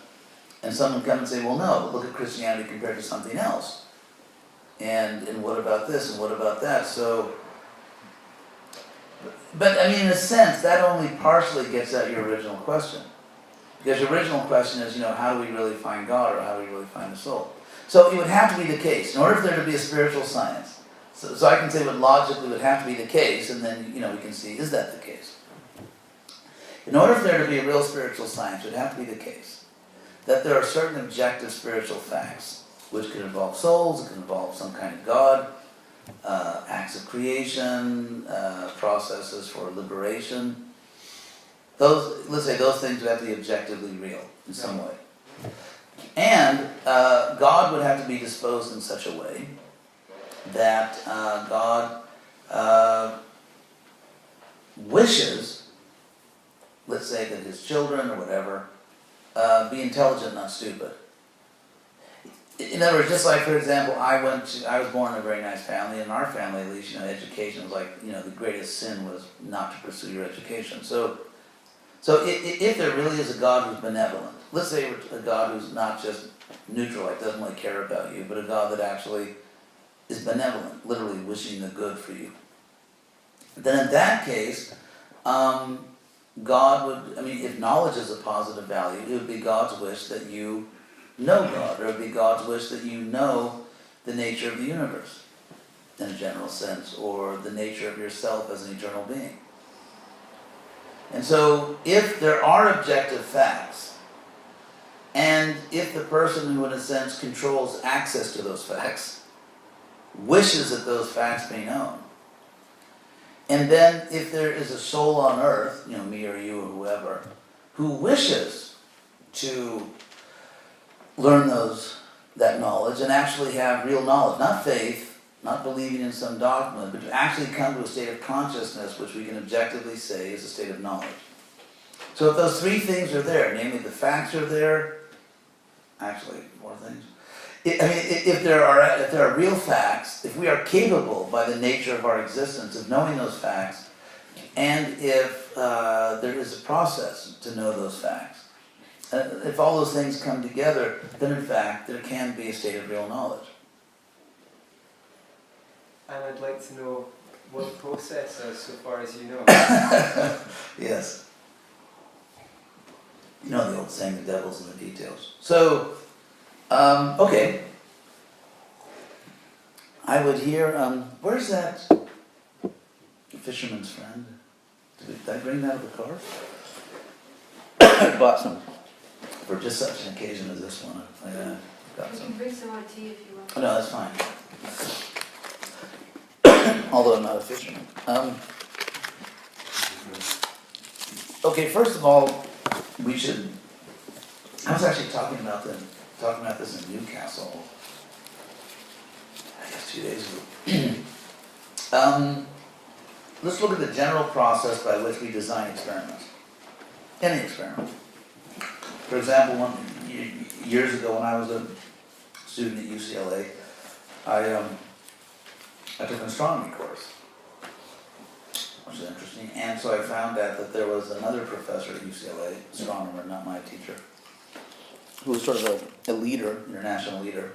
And someone come and say, well, no, but look at Christianity compared to something else. And what about this and what about that? So But I mean, in a sense, that only partially gets at your original question. Because your original question is, how do we really find God, or how do we really find the soul? So it would have to be the case. In order for there to be a spiritual science, so I can say what logically would have to be the case, and then, we can see, is that the case? In order for there to be a real spiritual science, it would have to be the case that there are certain objective spiritual facts, which could involve souls, it could involve some kind of God, acts of creation, processes for liberation. Let's say those things would have to be objectively real in some way. And God would have to be disposed in such a way that God wishes, let's say that his children or whatever, be intelligent, not stupid. In other words, just like, for example, I was born in a very nice family. In our family, at least, education was like, the greatest sin was not to pursue your education. So if there really is a God who's benevolent, let's say a God who's not just neutral, like doesn't really care about you, but a God that actually is benevolent, literally wishing the good for you, then in that case, God would, if knowledge is a positive value, it would be God's wish that you know God, or it would be God's wish that you know the nature of the universe, in a general sense, or the nature of yourself as an eternal being. And so, if there are objective facts, and if the person who, in a sense, controls access to those facts, wishes that those facts be known, and then if there is a soul on earth, me or you or whoever, who wishes to learn that knowledge and actually have real knowledge, not faith, not believing in some dogma, but to actually come to a state of consciousness which we can objectively say is a state of knowledge. So if those three things are there, namely the facts are there, actually more things. If there are real facts, if we are capable by the nature of our existence of knowing those facts, and if there is a process to know those facts, if all those things come together, then in fact there can be a state of real knowledge. And I'd like to know what the process is, so far as you know. Yes. You know the old saying, the devil's in the details. So, okay. I would hear, where's that fisherman's friend? Did I bring that out of the car? I bought some for just such an occasion as this one. I got You some. can bring some more tea if you want. Oh, no, that's fine. Although I'm not a fisherman. Okay, first of all, we should. I was actually talking about this in Newcastle, I guess 2 days ago. Let's look at the general process by which we design experiments. Any experiment. For example, years ago when I was a student at UCLA, I took an astronomy course, which is interesting, and so I found out that there was another professor at UCLA, astronomer, not my teacher, who was sort of a leader, international leader,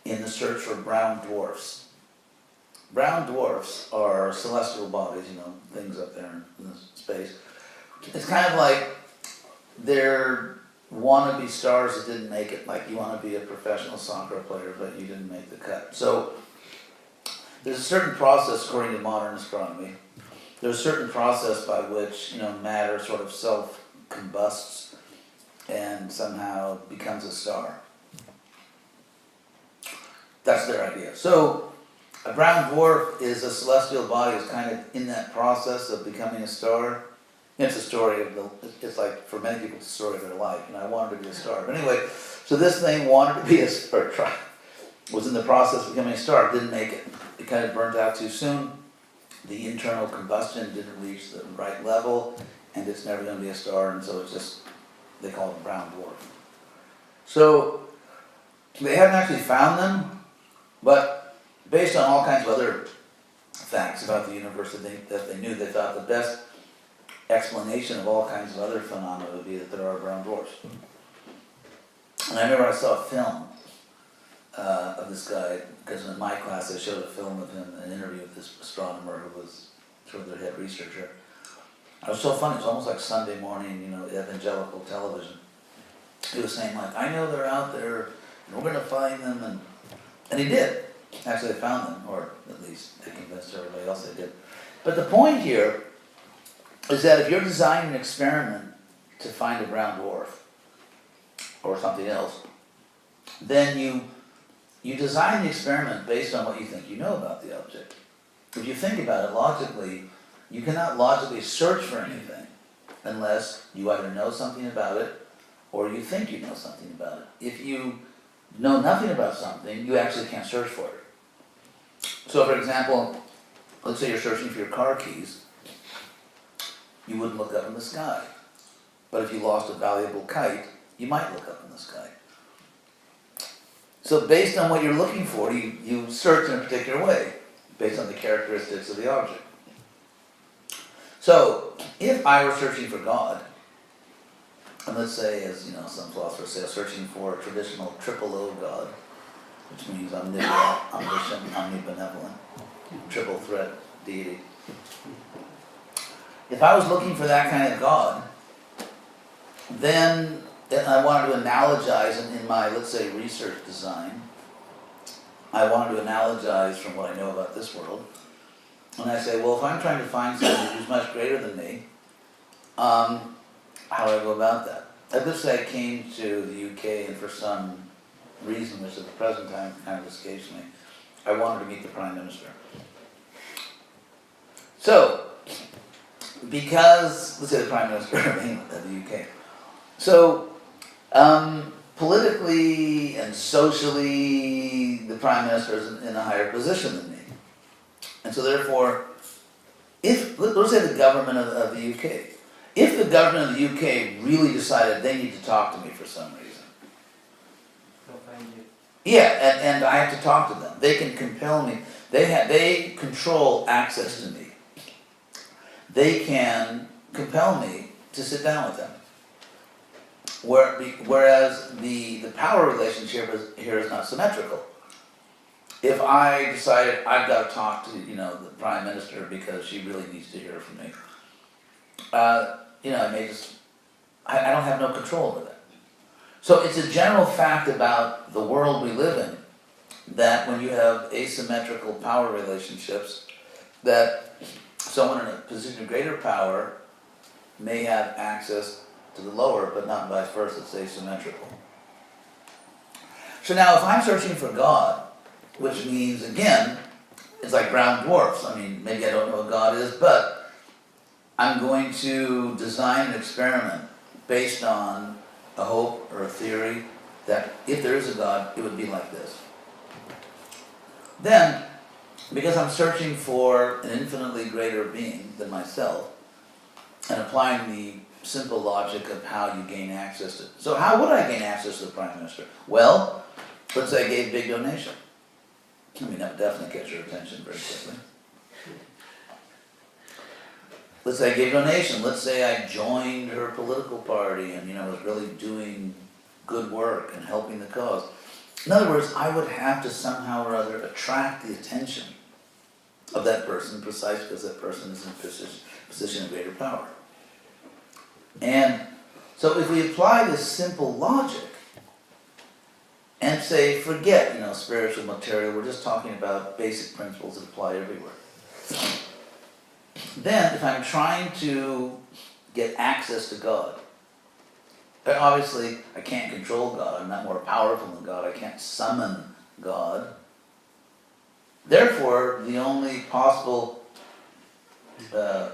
in the search for brown dwarfs. Brown dwarfs are celestial bodies, things up there in space. It's kind of like they're wannabe stars that didn't make it, like you want to be a professional soccer player, but you didn't make the cut. So there's a certain process, according to modern astronomy, there's a certain process by which, matter sort of self-combusts and somehow becomes a star. That's their idea. So a brown dwarf is a celestial body that's kind of in that process of becoming a star. It's a story of it's like, for many people, it's a story of their life. I wanted to be a star. But anyway, so this thing wanted to be was in the process of becoming a star, didn't make it. It kind of burnt out too soon. The internal combustion didn't reach the right level, and it's never going to be a star, and so it's just, they call it a brown dwarf. So they haven't actually found them, but based on all kinds of other facts about the universe that they knew, they thought the best explanation of all kinds of other phenomena would be that there are brown dwarfs. And I remember I saw a film of this guy, because in my class they showed a film of him, an interview with this astronomer who was sort of their head researcher. It was so funny, it was almost like Sunday morning, evangelical television. He was saying like, I know they're out there, and we're gonna find them, and he did. Actually, they found them, or at least they convinced everybody else they did. But the point here is that if you're designing an experiment to find a brown dwarf, or something else, then you design the experiment based on what you think you know about the object. If you think about it logically, you cannot logically search for anything unless you either know something about it or you think you know something about it. If you know nothing about something, you actually can't search for it. So for example, let's say you're searching for your car keys, you wouldn't look up in the sky. But if you lost a valuable kite, you might look up in the sky. So based on what you're looking for, you search in a particular way, based on the characteristics of the object. So, if I were searching for God, and let's say, as some philosophers say, searching for a traditional triple O God, which means omnipotent, omniscient, omnibenevolent, triple threat deity. If I was looking for that kind of God, then I wanted to analogize in my, let's say, research design. I wanted to analogize from what I know about this world. And I say, well, if I'm trying to find somebody who's much greater than me, how do I go about that? Let's say I came to the UK and for some reason, which at the present time kind of escapes me, I wanted to meet the Prime Minister. So, because, let's say the Prime Minister of England, of the UK. So, politically and socially, the Prime Minister is in a higher position than me. And so therefore, let's say the government of the UK, if the government of the UK really decided they need to talk to me for some reason. They'll find you. Yeah, and I have to talk to them. They can compel me. They control access to me. They can compel me to sit down with them. Whereas the power relationship here is not symmetrical. If I decided I've got to talk to the Prime Minister because she really needs to hear from me, I may I don't have no control over that. So it's a general fact about the world we live in that when you have asymmetrical power relationships, that someone in a position of greater power may have access to the lower, but not vice versa. It's asymmetrical. So now if I'm searching for God, which means, again, it's like brown dwarfs. I mean, maybe I don't know what God is, but I'm going to design an experiment based on a hope or a theory that if there is a God, it would be like this. Then, because I'm searching for an infinitely greater being than myself, and applying the simple logic of how you gain access to it. So how would I gain access to the Prime Minister? Well, let's say I gave a big donation. I mean, that would definitely catch your attention very quickly. Let's say I gave a donation. Let's say I joined her political party and, was really doing good work and helping the cause. In other words, I would have to somehow or other attract the attention of that person precisely because that person is in a position of greater power. And so if we apply this simple logic, and say, forget, spiritual material, we're just talking about basic principles that apply everywhere. Then, if I'm trying to get access to God, obviously I can't control God, I'm not more powerful than God, I can't summon God. Therefore, the only possible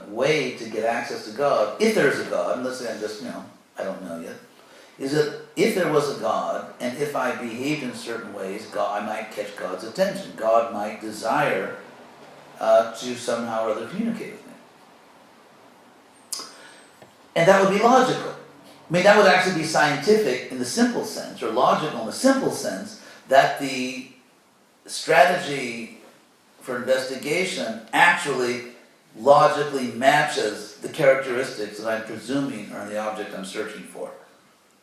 way to get access to God, if there's a God, and let's say I'm just, I don't know yet, is that if there was a God, and if I behaved in certain ways, I might catch God's attention. God might desire to somehow or other communicate with me. And that would be logical. I mean, that would actually be scientific in the simple sense, or logical in the simple sense, that the strategy for investigation actually logically matches the characteristics that I'm presuming are in the object I'm searching for.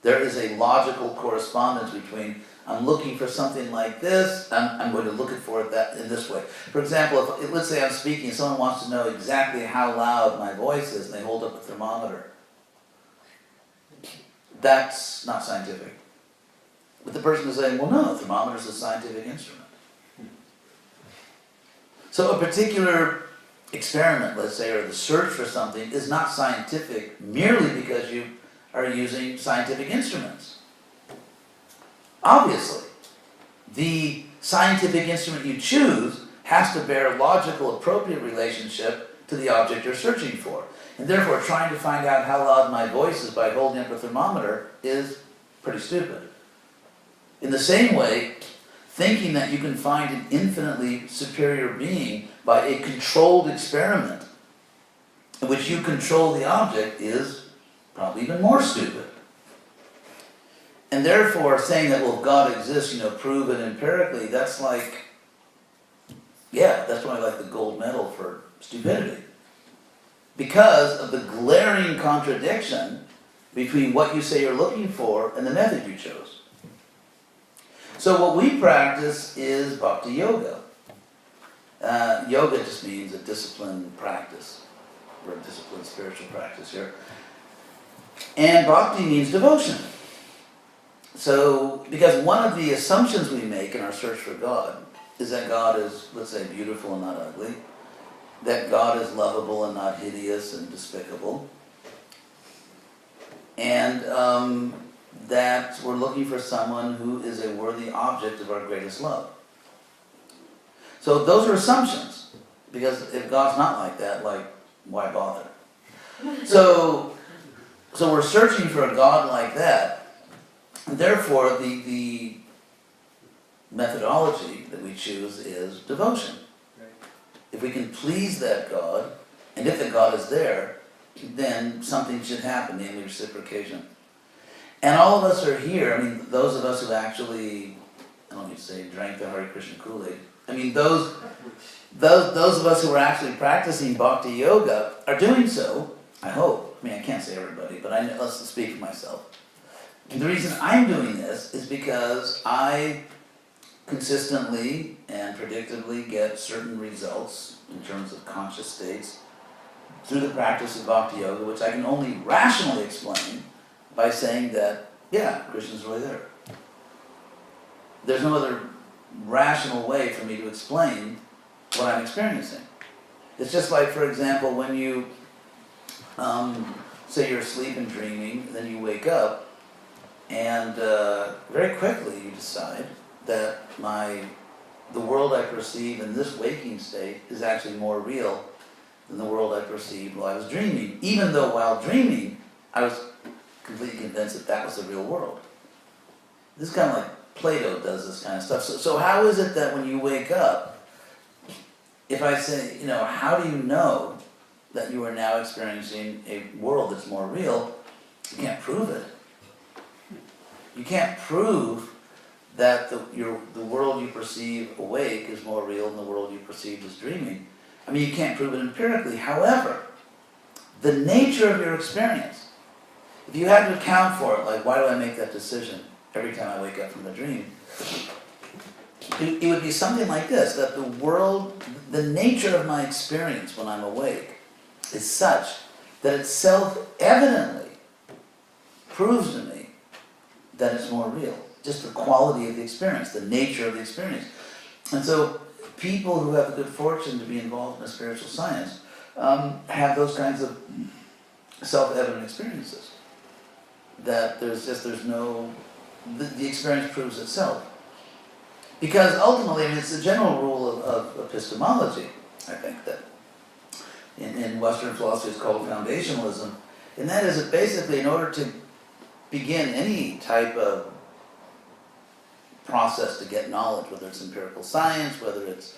There is a logical correspondence between I'm looking for something like this, I'm going to look for it in this way. For example, if, let's say I'm speaking and someone wants to know exactly how loud my voice is, and they hold up a thermometer. That's not scientific. But the person is saying, well, no, a thermometer is a scientific instrument. So a particular experiment, let's say, or the search for something is not scientific merely because you are using scientific instruments. Obviously, the scientific instrument you choose has to bear a logical, appropriate relationship to the object you're searching for. And therefore, trying to find out how loud my voice is by holding up a thermometer is pretty stupid. In the same way, thinking that you can find an infinitely superior being by a controlled experiment in which you control the object is probably even more stupid. And therefore, saying that, well, if God exists, prove it empirically, that's like, yeah, that's why I like the gold medal for stupidity. Because of the glaring contradiction between what you say you're looking for and the method you chose. So what we practice is bhakti yoga. Yoga just means a disciplined practice, or a disciplined spiritual practice here. And bhakti means devotion. So, because one of the assumptions we make in our search for God is that God is, let's say, beautiful and not ugly, that God is lovable and not hideous and despicable, and that we're looking for someone who is a worthy object of our greatest love. So those are assumptions, because if God's not like that, why bother? So we're searching for a God like that. And therefore, the methodology that we choose is devotion. If we can please that God, and if the God is there, then something should happen, namely reciprocation. And all of us are here, those of us who actually, I don't need to say drank the Hare Krishna Kool-Aid, those of us who are actually practicing bhakti yoga are doing so, I hope. I can't say everybody, but let's speak for myself. And the reason I'm doing this is because I consistently and predictably get certain results in terms of conscious states through the practice of bhakti yoga, which I can only rationally explain by saying that, yeah, Krishna's really there. There's no other rational way for me to explain what I'm experiencing. It's just like, for example, when you say you're asleep and dreaming, and then you wake up, and very quickly you decide that the world I perceive in this waking state is actually more real than the world I perceived while I was dreaming. Even though while dreaming, I was completely convinced that that was the real world. This is kind of like Plato does this kind of stuff. So how is it that when you wake up, if I say, how do you know that you are now experiencing a world that's more real? You can't prove it. You can't prove that the world you perceive awake is more real than the world you perceive as dreaming. You can't prove it empirically. However, the nature of your experience, if you had to account for it, like why do I make that decision every time I wake up from a dream, it would be something like this, that the nature of my experience when I'm awake is such that it self-evidently proves to me that it's more real. Just the quality of the experience, the nature of the experience. And so people who have the good fortune to be involved in spiritual science have those kinds of self-evident experiences. That the experience proves itself. Because ultimately, it's the general rule of epistemology, I think, that in Western philosophy is called foundationalism. And that is that basically in order to begin any type of process to get knowledge, whether it's empirical science, whether it's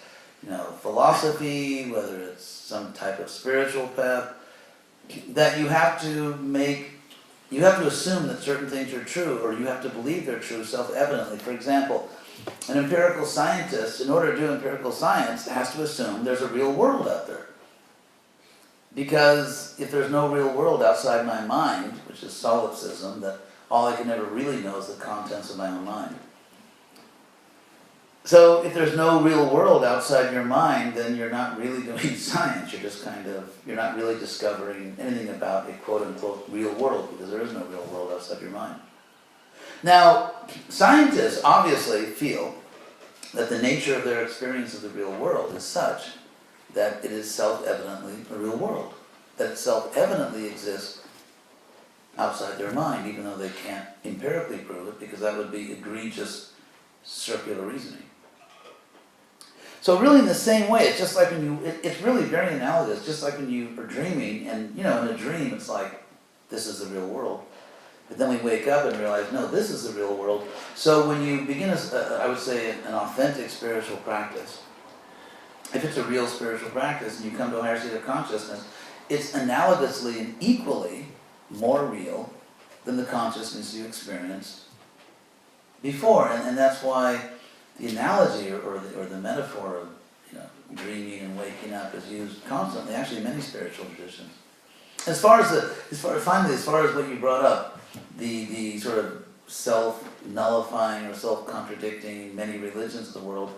philosophy, whether it's some type of spiritual path, that you have to assume that certain things are true, or you have to believe they're true self-evidently. For example, an empirical scientist, in order to do empirical science, has to assume there's a real world out there. Because if there's no real world outside my mind, which is solipsism, that all I can ever really know is the contents of my own mind. So if there's no real world outside your mind, then you're not really doing science. You're just you're not really discovering anything about a quote-unquote real world, because there is no real world outside your mind. Now, scientists obviously feel that the nature of their experience of the real world is such that it is self-evidently a real world, that it self-evidently exists outside their mind, even though they can't empirically prove it, because that would be egregious circular reasoning. So really in the same way, it's just like when you, it's really very analogous, just like when you are dreaming, and in a dream it's like, this is the real world. But then we wake up and realize, no, this is the real world. So when you begin, I would say, an authentic spiritual practice, if it's a real spiritual practice and you come to a higher state of consciousness, it's analogously and equally more real than the consciousness you experienced before. And that's why the analogy or the metaphor of dreaming and waking up is used constantly, actually in many spiritual traditions. As far as what you brought up, the sort of self-nullifying or self-contradicting many religions of the world,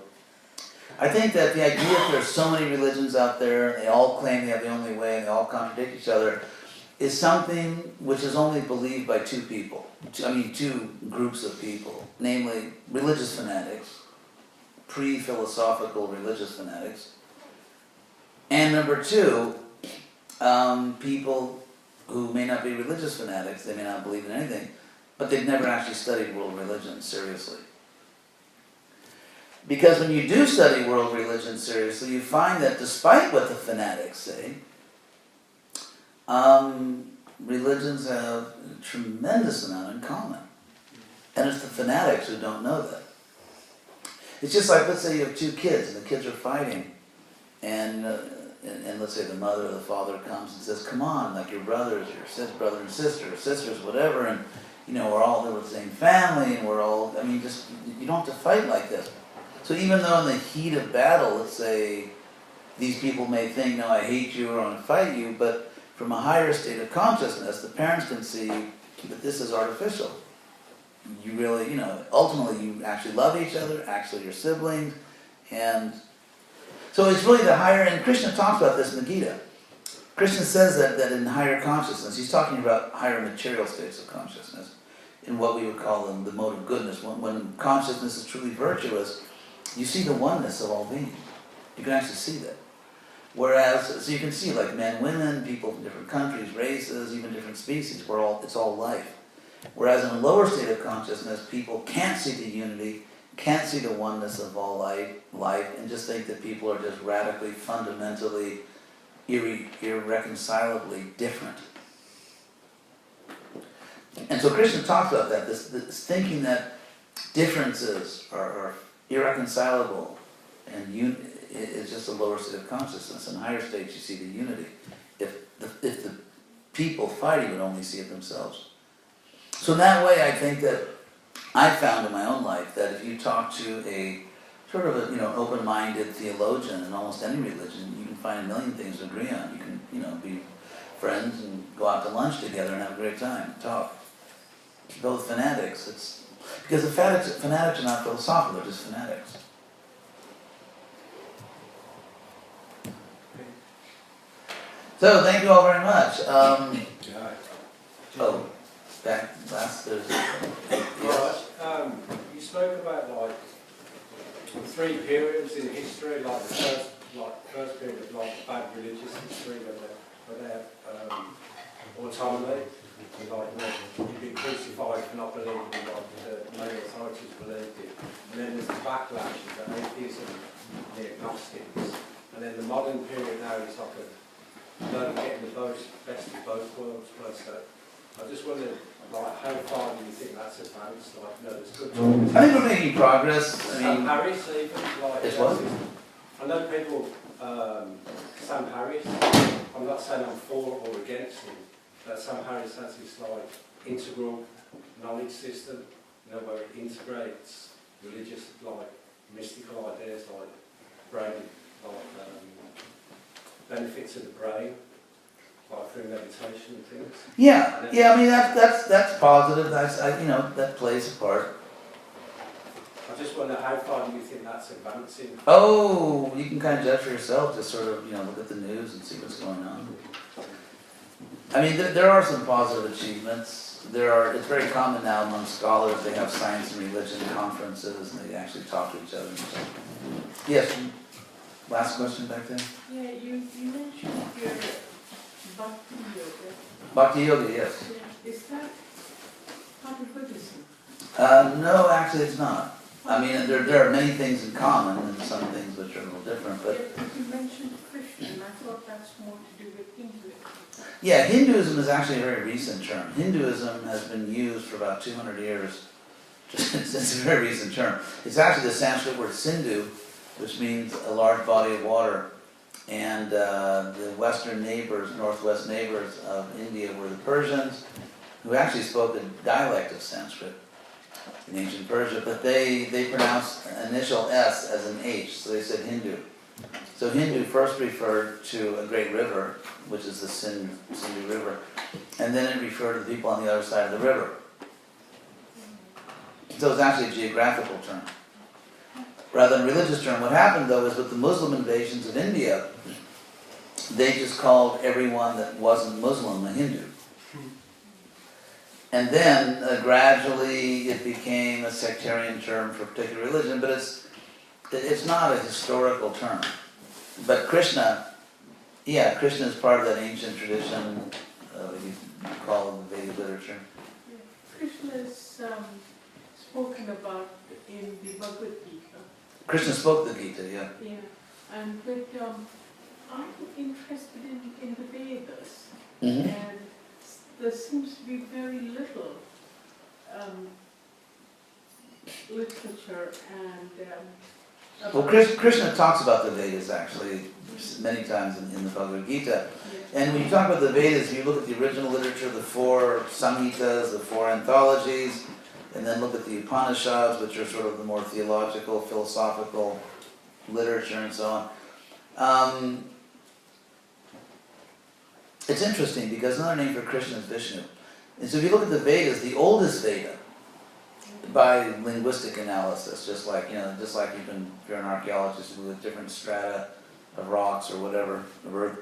I think that the idea that there's so many religions out there, and they all claim they have the only way, and they all contradict each other, is something which is only believed by two groups of people, namely religious fanatics, pre-philosophical religious fanatics, and number two, people who may not be religious fanatics, they may not believe in anything, but they've never actually studied world religion seriously. Because when you do study world religion seriously, you find that despite what the fanatics say, religions have a tremendous amount in common. And it's the fanatics who don't know that. It's just like, let's say you have two kids, and the kids are fighting, and let's say the mother or the father comes and says, come on, like your brothers, your brother and sister, or sisters, whatever, and we're all the same family, and you don't have to fight like this. So even though in the heat of battle, let's say, these people may think, no, I hate you or I want to fight you, but from a higher state of consciousness, the parents can see that this is artificial. You really, ultimately you actually love each other, actually you're siblings, and so it's really the higher, and Krishna talks about this in the Gita. Krishna says that in higher consciousness, he's talking about higher material states of consciousness, in what we would call the mode of goodness. When consciousness is truly virtuous, you see the oneness of all beings. You can actually see that. Whereas, so you can see like men, women, people from different countries, races, even different species, it's all life. Whereas in a lower state of consciousness, people can't see the unity, can't see the oneness of all life, and just think that people are just radically, fundamentally, irreconcilably different. And so Krishna talks about that, this thinking that differences are irreconcilable, and it's just a lower state of consciousness. In higher states, you see the unity. If the people fighting would only see it themselves. So in that way, I think that I found in my own life that if you talk to a sort of open-minded theologian in almost any religion, you can find a million things to agree on. You can be friends and go out to lunch together and have a great time and talk. Both fanatics, because the fanatics are not philosophical, they're just fanatics. So, thank you all very much. You spoke about the three periods in history, like the first period of bad religious history, where they have autonomy, you'd be crucified for not believing in what the main authorities believed in. And then there's the backlash of the atheism, the agnostics. And then the modern period now is getting the best of both worlds. So I just wondered, how far do you think that's advanced? There's good talk. I think we're making progress. Sam Harris, even. It's what? I know people, Sam Harris, I'm not saying I'm for or against him, but Sam Harris has this integral knowledge system, where it integrates religious, mystical ideas, brain, benefits of the brain, through meditation and things. Yeah. That's positive. That plays a part. I just wonder how far do you think that's advancing? Oh, you can kind of judge for yourself, just sort of, look at the news and see what's going on. I mean, there are some positive achievements. It's very common now among scholars, they have science and religion conferences, and they actually talk to each other. Yes, last question back there? Yeah, you mentioned your bhakti yoga. Bhakti yoga, yes. Yeah. Is that part of Buddhism? No, actually it's not. I mean, there are many things in common and some things which are a little different, but... Yeah, but you mentioned Christian, I thought that's more to do with Hinduism. Yeah, Hinduism is actually a very recent term. Hinduism has been used for about 200 years. It's a very recent term. It's actually the Sanskrit word Sindhu, which means a large body of water. And the western neighbors, northwest neighbors of India were the Persians, who actually spoke a dialect of Sanskrit in ancient Persia, but they pronounced initial S as an H, so they said Hindu. So Hindu first referred to a great river, which is the Sindhu River, and then it referred to the people on the other side of the river. So it's actually a geographical term, rather than a religious term. What happened, though, is with the Muslim invasions of India, they just called everyone that wasn't Muslim a Hindu. And then gradually it became a sectarian term for a particular religion, but it's not a historical term. But Krishna is part of that ancient tradition, you call it the Vedic literature. Yeah. Krishna is spoken about in the Bhagavad Gita. Krishna spoke the Gita, yeah. Yeah, but I'm interested in the Vedas, Mm-hmm. and there seems to be very little literature and Well, Krishna talks about the Vedas actually many times in the Bhagavad Gita. yeah. And when you talk about the Vedas, you look at the original literature, the 4 Samhitas, the 4 anthologies, and then look at the Upanishads, which are sort of the more theological, philosophical literature and so on. It's interesting because another name for Krishna is Vishnu. And so if you look at the Vedas, the oldest Veda, by linguistic analysis, just like you can, if you're an archaeologist, you look at different strata of rocks or whatever, of earth.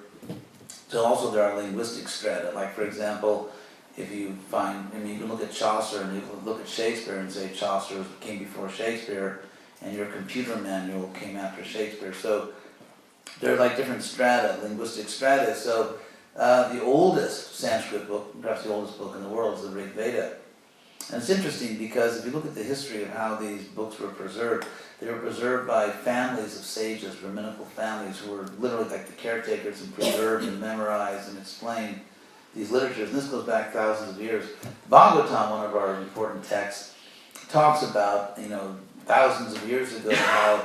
So also there are linguistic strata, like for example, if you find, you can look at Chaucer and you can look at Shakespeare and say Chaucer came before Shakespeare and your computer manual came after Shakespeare. So there are like different strata, linguistic strata. So the oldest Sanskrit book, perhaps the oldest book in the world, is the Rig Veda. And it's interesting because if you look at the history of how these books were preserved, they were preserved by families of sages, rabbinical families, who were literally like the caretakers and preserved and memorized and explained these literatures. And this goes back thousands of years. Bhagavatam, one of our important texts, talks about, thousands of years ago how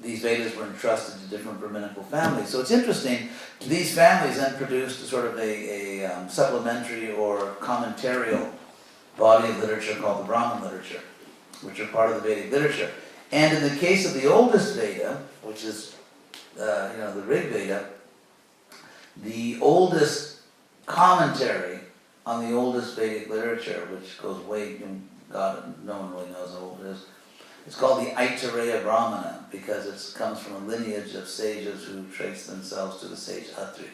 these Vedas were entrusted to different rabbinical families. So it's interesting, these families then produced sort of a supplementary or commentarial body of literature called the Brahman literature, which are part of the Vedic literature. And in the case of the oldest Veda, which is, the Rig Veda, the oldest commentary on the oldest Vedic literature, which goes way, God, no one really knows how old it is. It's called the Aitareya Brahmana because it comes from a lineage of sages who trace themselves to the sage Atri,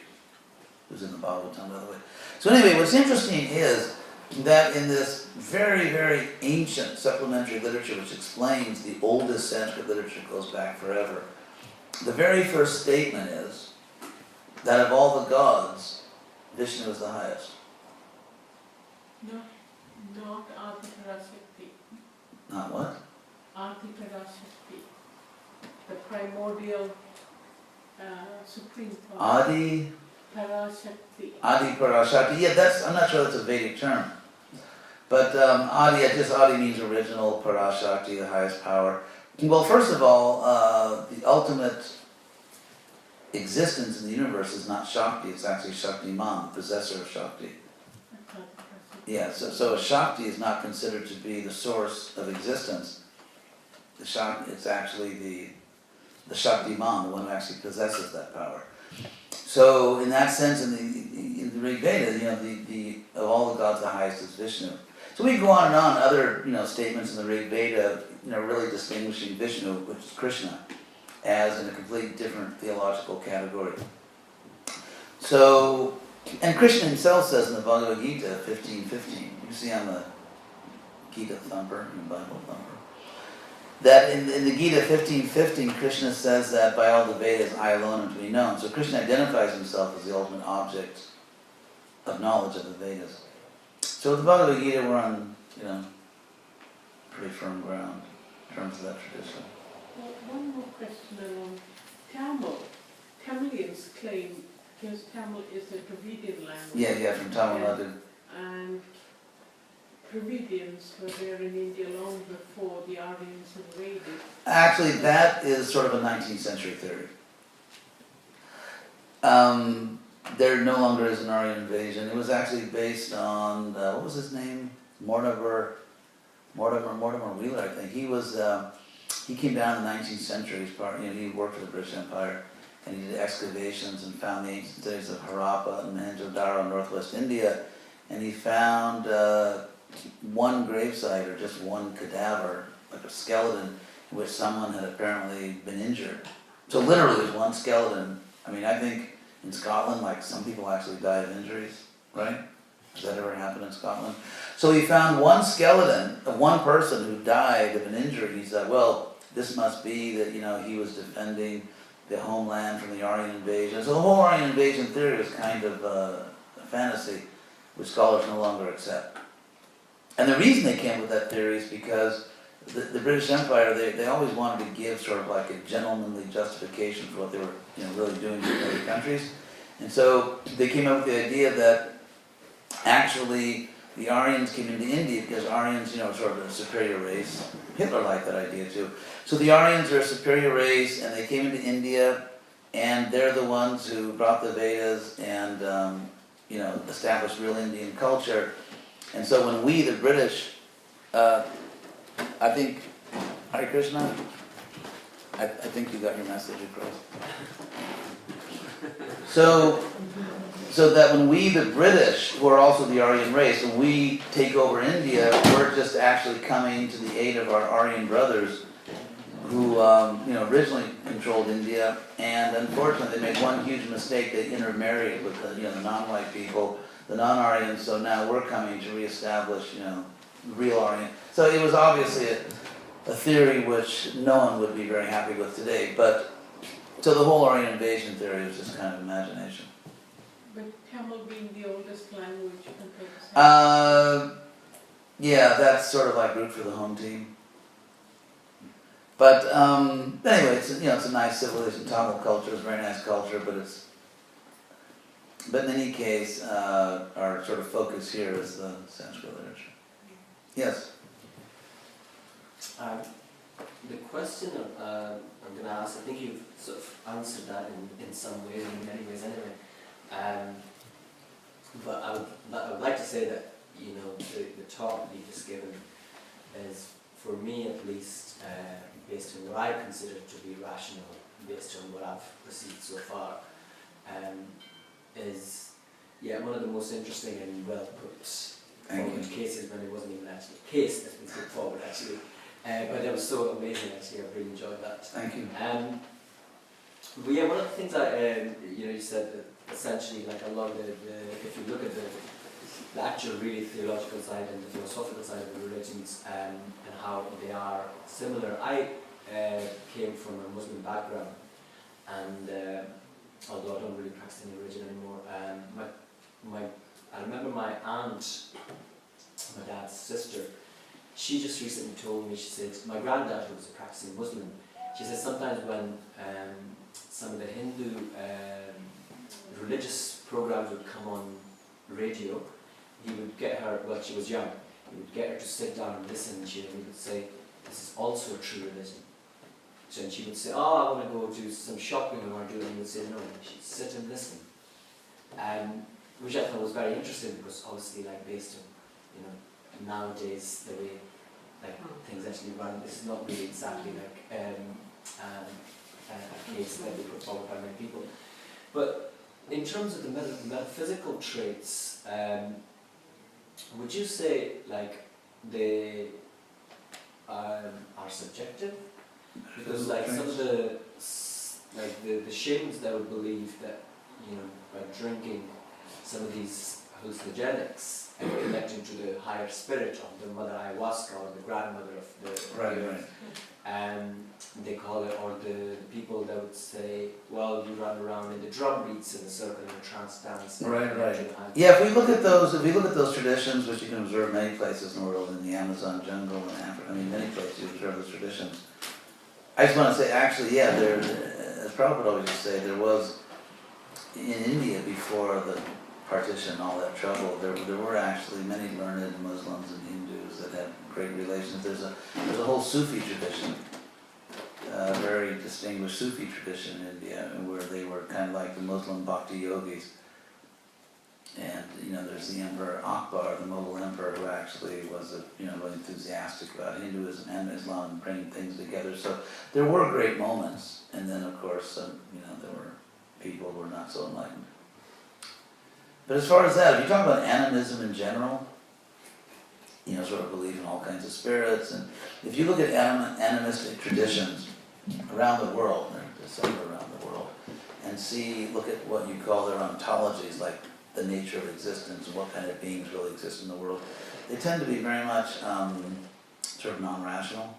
who's in the Bhagavatam, by the way. So anyway, what's interesting is that in this very, very ancient supplementary literature, which explains the oldest Sanskrit literature goes back forever, the very first statement is that of all the gods, Vishnu is the highest. Not Adiparashakti. Not what? Adiparashakti. The primordial supreme power. Adi Parashakti. Yeah, I'm not sure that's a Vedic term. But Adi means original, Parashakti, the highest power. Well, first of all, the ultimate existence in the universe is not Shakti, it's actually Shaktiman, the possessor of Shakti. Yeah, so a Shakti is not considered to be the source of existence. It's actually the Shaktiman, the one who actually possesses that power. So in that sense, in the Rig Veda, of all the gods, the highest is Vishnu. So we can go on and on. Other statements in the Rig Veda, really distinguishing Vishnu, which is Krishna, as in a completely different theological category. So, and Krishna himself says in the Bhagavad Gita 15:15, you see on the Gita thumper, in the Bible thumper, that in the Gita 15:15, Krishna says that by all the Vedas, I alone am to be known. So Krishna identifies himself as the ultimate object of knowledge of the Vedas. So with the Bhagavad Gita, we're on, pretty firm ground in terms of that tradition. Well, one more question on Tamil. Tamilians claim, because Tamil is a Dravidian language. Yeah, from Tamil Nadu. And Dravidians were there in India long before the Aryans invaded. Actually, that is sort of a 19th century theory. There no longer is an Aryan invasion. It was actually based on, what was his name? Mortimer Wheeler, I think. He came down in the 19th century. He worked for the British Empire, and he did excavations and found the ancient cities of Harappa and Mohenjo-daro in northwest India, and he found one gravesite, or just one cadaver, like a skeleton, in which someone had apparently been injured. So literally there's one skeleton. I think in Scotland, some people actually die of injuries, right? Has that ever happened in Scotland? So he found one skeleton of one person who died of an injury. He said, well, this must be that, he was defending the homeland from the Aryan invasion. So the whole Aryan invasion theory was kind of a fantasy, which scholars no longer accept. And the reason they came with that theory is because the British Empire, they always wanted to give sort of like a gentlemanly justification for what they were really doing to other countries. And so they came up with the idea that actually the Aryans came into India because Aryans, sort of a superior race. Hitler liked that idea too. So the Aryans are a superior race, and they came into India, and they're the ones who brought the Vedas and established real Indian culture. And so when we, the British, I think, Hare Krishna, I think you got your message across. So that when we, the British, who are also the Aryan race, when we take over India, we're just actually coming to the aid of our Aryan brothers who, originally controlled India, and unfortunately they made one huge mistake. They intermarried with the non-white people, the non-Aryans. So now we're coming to reestablish, real Aryan. So it was obviously a theory which no one would be very happy with today. But so the whole Aryan invasion theory was just kind of imagination. But Tamil being the oldest language compared to yeah, that's sort of like root for the home team. But anyway, it's a nice civilization. Tamil culture is a very nice culture, but in any case, our sort of focus here is the Sanskrit literature. Yes. The question I'm going to ask, I think you've sort of answered that in some ways, in many ways anyway. But I would like to say that the talk that you've just given is, for me at least, based on what I consider to be rational, based on what I've received so far, is one of the most interesting and well put forward cases, when it wasn't even actually a case that's been put forward actually. But it was so amazing actually. I really enjoyed that. Thank you. But one of the things you said that essentially, like a lot of if you look at the actual really theological side and the philosophical side of the religions and how they are similar. I came from a Muslim background, and although I don't really practice any religion anymore, I remember my aunt, my dad's sister, she just recently told me, she said, my granddad, who was a practicing Muslim, she said sometimes when some of the Hindu religious programs would come on radio, he would get her, well, she was young, he would get her to sit down and listen, and he would say, this is also a true religion. So, and she would say, oh, I want to go do some shopping, I want to do it, and he would say, no, she'd sit and listen. Which I thought was very interesting, because obviously, like, based on, nowadays, the way, things actually run, this is not really exactly like a case that we put forward by many people. But in terms of the metaphysical traits, would would you say like they are subjective? Because like some of the shamans that would believe that, you know, by drinking some of these hallucinogenics and connecting to the higher spirit of the mother ayahuasca or the grandmother of the earth, they call it, or the people that would say, well, you run around in the drum beats in a circle in a trance dance. Yeah, if we look at those traditions, which you can observe many places in the world, in the Amazon jungle and Africa, I mean, many places you observe those traditions. I just want to say, actually, yeah, there, as Prabhupada always used to say, there was, in India before the partition, all that trouble, there were actually many learned Muslims and Hindus that had great relations. There's a whole Sufi tradition, a very distinguished Sufi tradition in India, where they were kind of like the Muslim bhakti yogis. And, you know, there's the Emperor Akbar, the Mughal emperor, who actually was, really enthusiastic about Hinduism and Islam and bringing things together. So there were great moments. And then, of course, there were people who were not so enlightened. But as far as that, if you talk about animism in general, sort of belief in all kinds of spirits, and if you look at animistic traditions around the world, there's several around the world, and look at what you call their ontologies, like the nature of existence and what kind of beings really exist in the world, they tend to be very much sort of non-rational,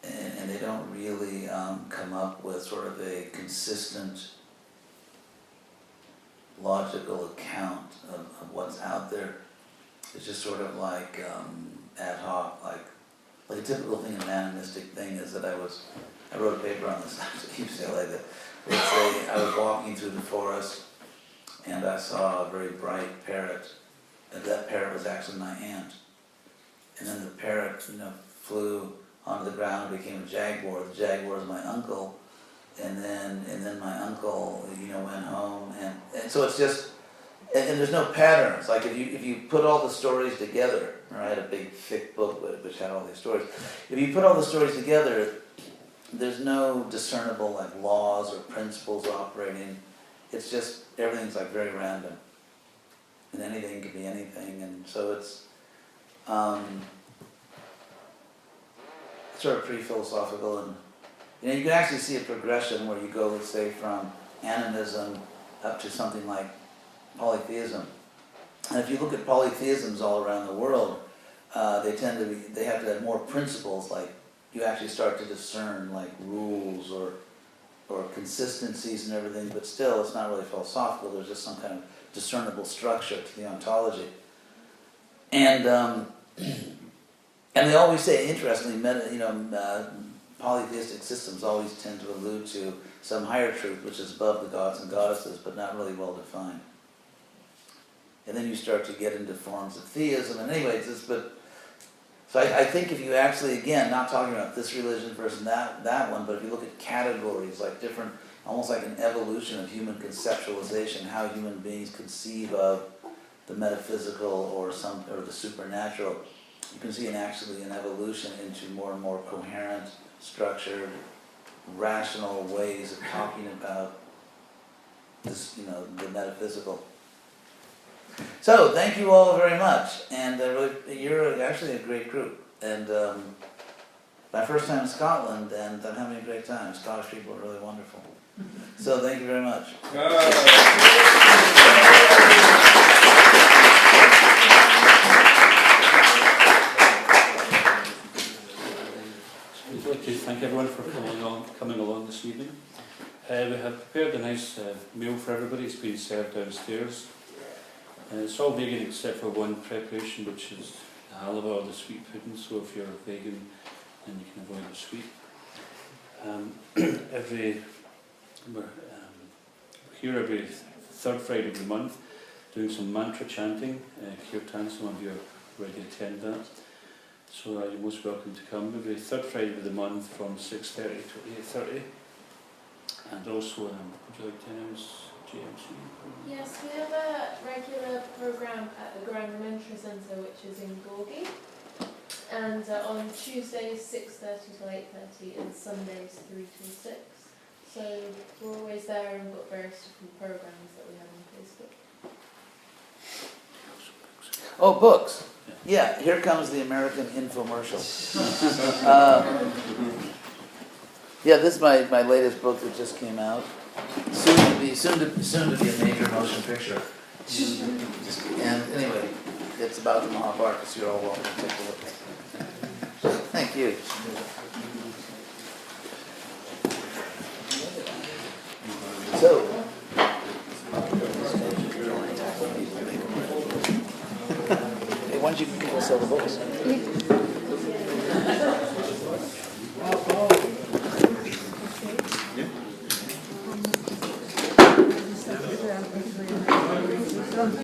and they don't really come up with sort of a consistent logical account of what's out there. It's just sort of like ad hoc, like a typical thing, an animistic thing is that I wrote a paper on this at UCLA that they'd say I was walking through the forest and I saw a very bright parrot, and that parrot was actually my aunt. And then the parrot, flew onto the ground and became a jaguar. The jaguar is my uncle. And then my uncle, went home, and so it's just, and there's no patterns. Like if you put all the stories together, or I had a big thick book which had all these stories. If you put all the stories together, there's no discernible like laws or principles operating. It's just everything's like very random, and anything can be anything, and so it's sort of pretty philosophical and. You can actually see a progression where you go, let's say, from animism up to something like polytheism. And if you look at polytheisms all around the world, they have to have more principles, like you actually start to discern like rules or consistencies and everything, but still it's not really philosophical, there's just some kind of discernible structure to the ontology. And they always say, interestingly, polytheistic systems always tend to allude to some higher truth which is above the gods and goddesses, but not really well defined. And then you start to get into forms of theism, and anyway, so I think if you actually, again, not talking about this religion versus that one, but if you look at categories, like different, almost like an evolution of human conceptualization, how human beings conceive of the metaphysical or the supernatural, you can see actually an evolution into more and more coherent, structured, rational ways of talking about this, the metaphysical. So, thank you all very much, and you're actually a great group. And my first time in Scotland, and I'm having a great time. Scottish people are really wonderful. So, thank you very much. We'd like to thank everyone for coming along this evening. We have prepared a nice meal for everybody. It's been served downstairs. It's all vegan except for one preparation, which is the halva or the sweet pudding. So if you're vegan, then you can avoid the sweet. We're here every third Friday of the month, doing some mantra chanting, kirtan. Some of you already attend that. So you're most welcome to come every third Friday of the month from 6:30 to 8:30. And also, would you like to announce GMC? Yes, we have a regular program at the Grand Elementary Centre, which is in Gorgie. And on Tuesdays 6:30 to 8:30 and Sundays 3 till 6. So we're always there, and we've got various different programs that we have on Facebook. Oh, books. Yeah, here comes the American infomercial. Yeah, this is my latest book that just came out. Soon to be a major motion picture. And anyway, it's about the Mahabharata, so you're all welcome to take a look. Thank you. So, hey, why don't you sell the books?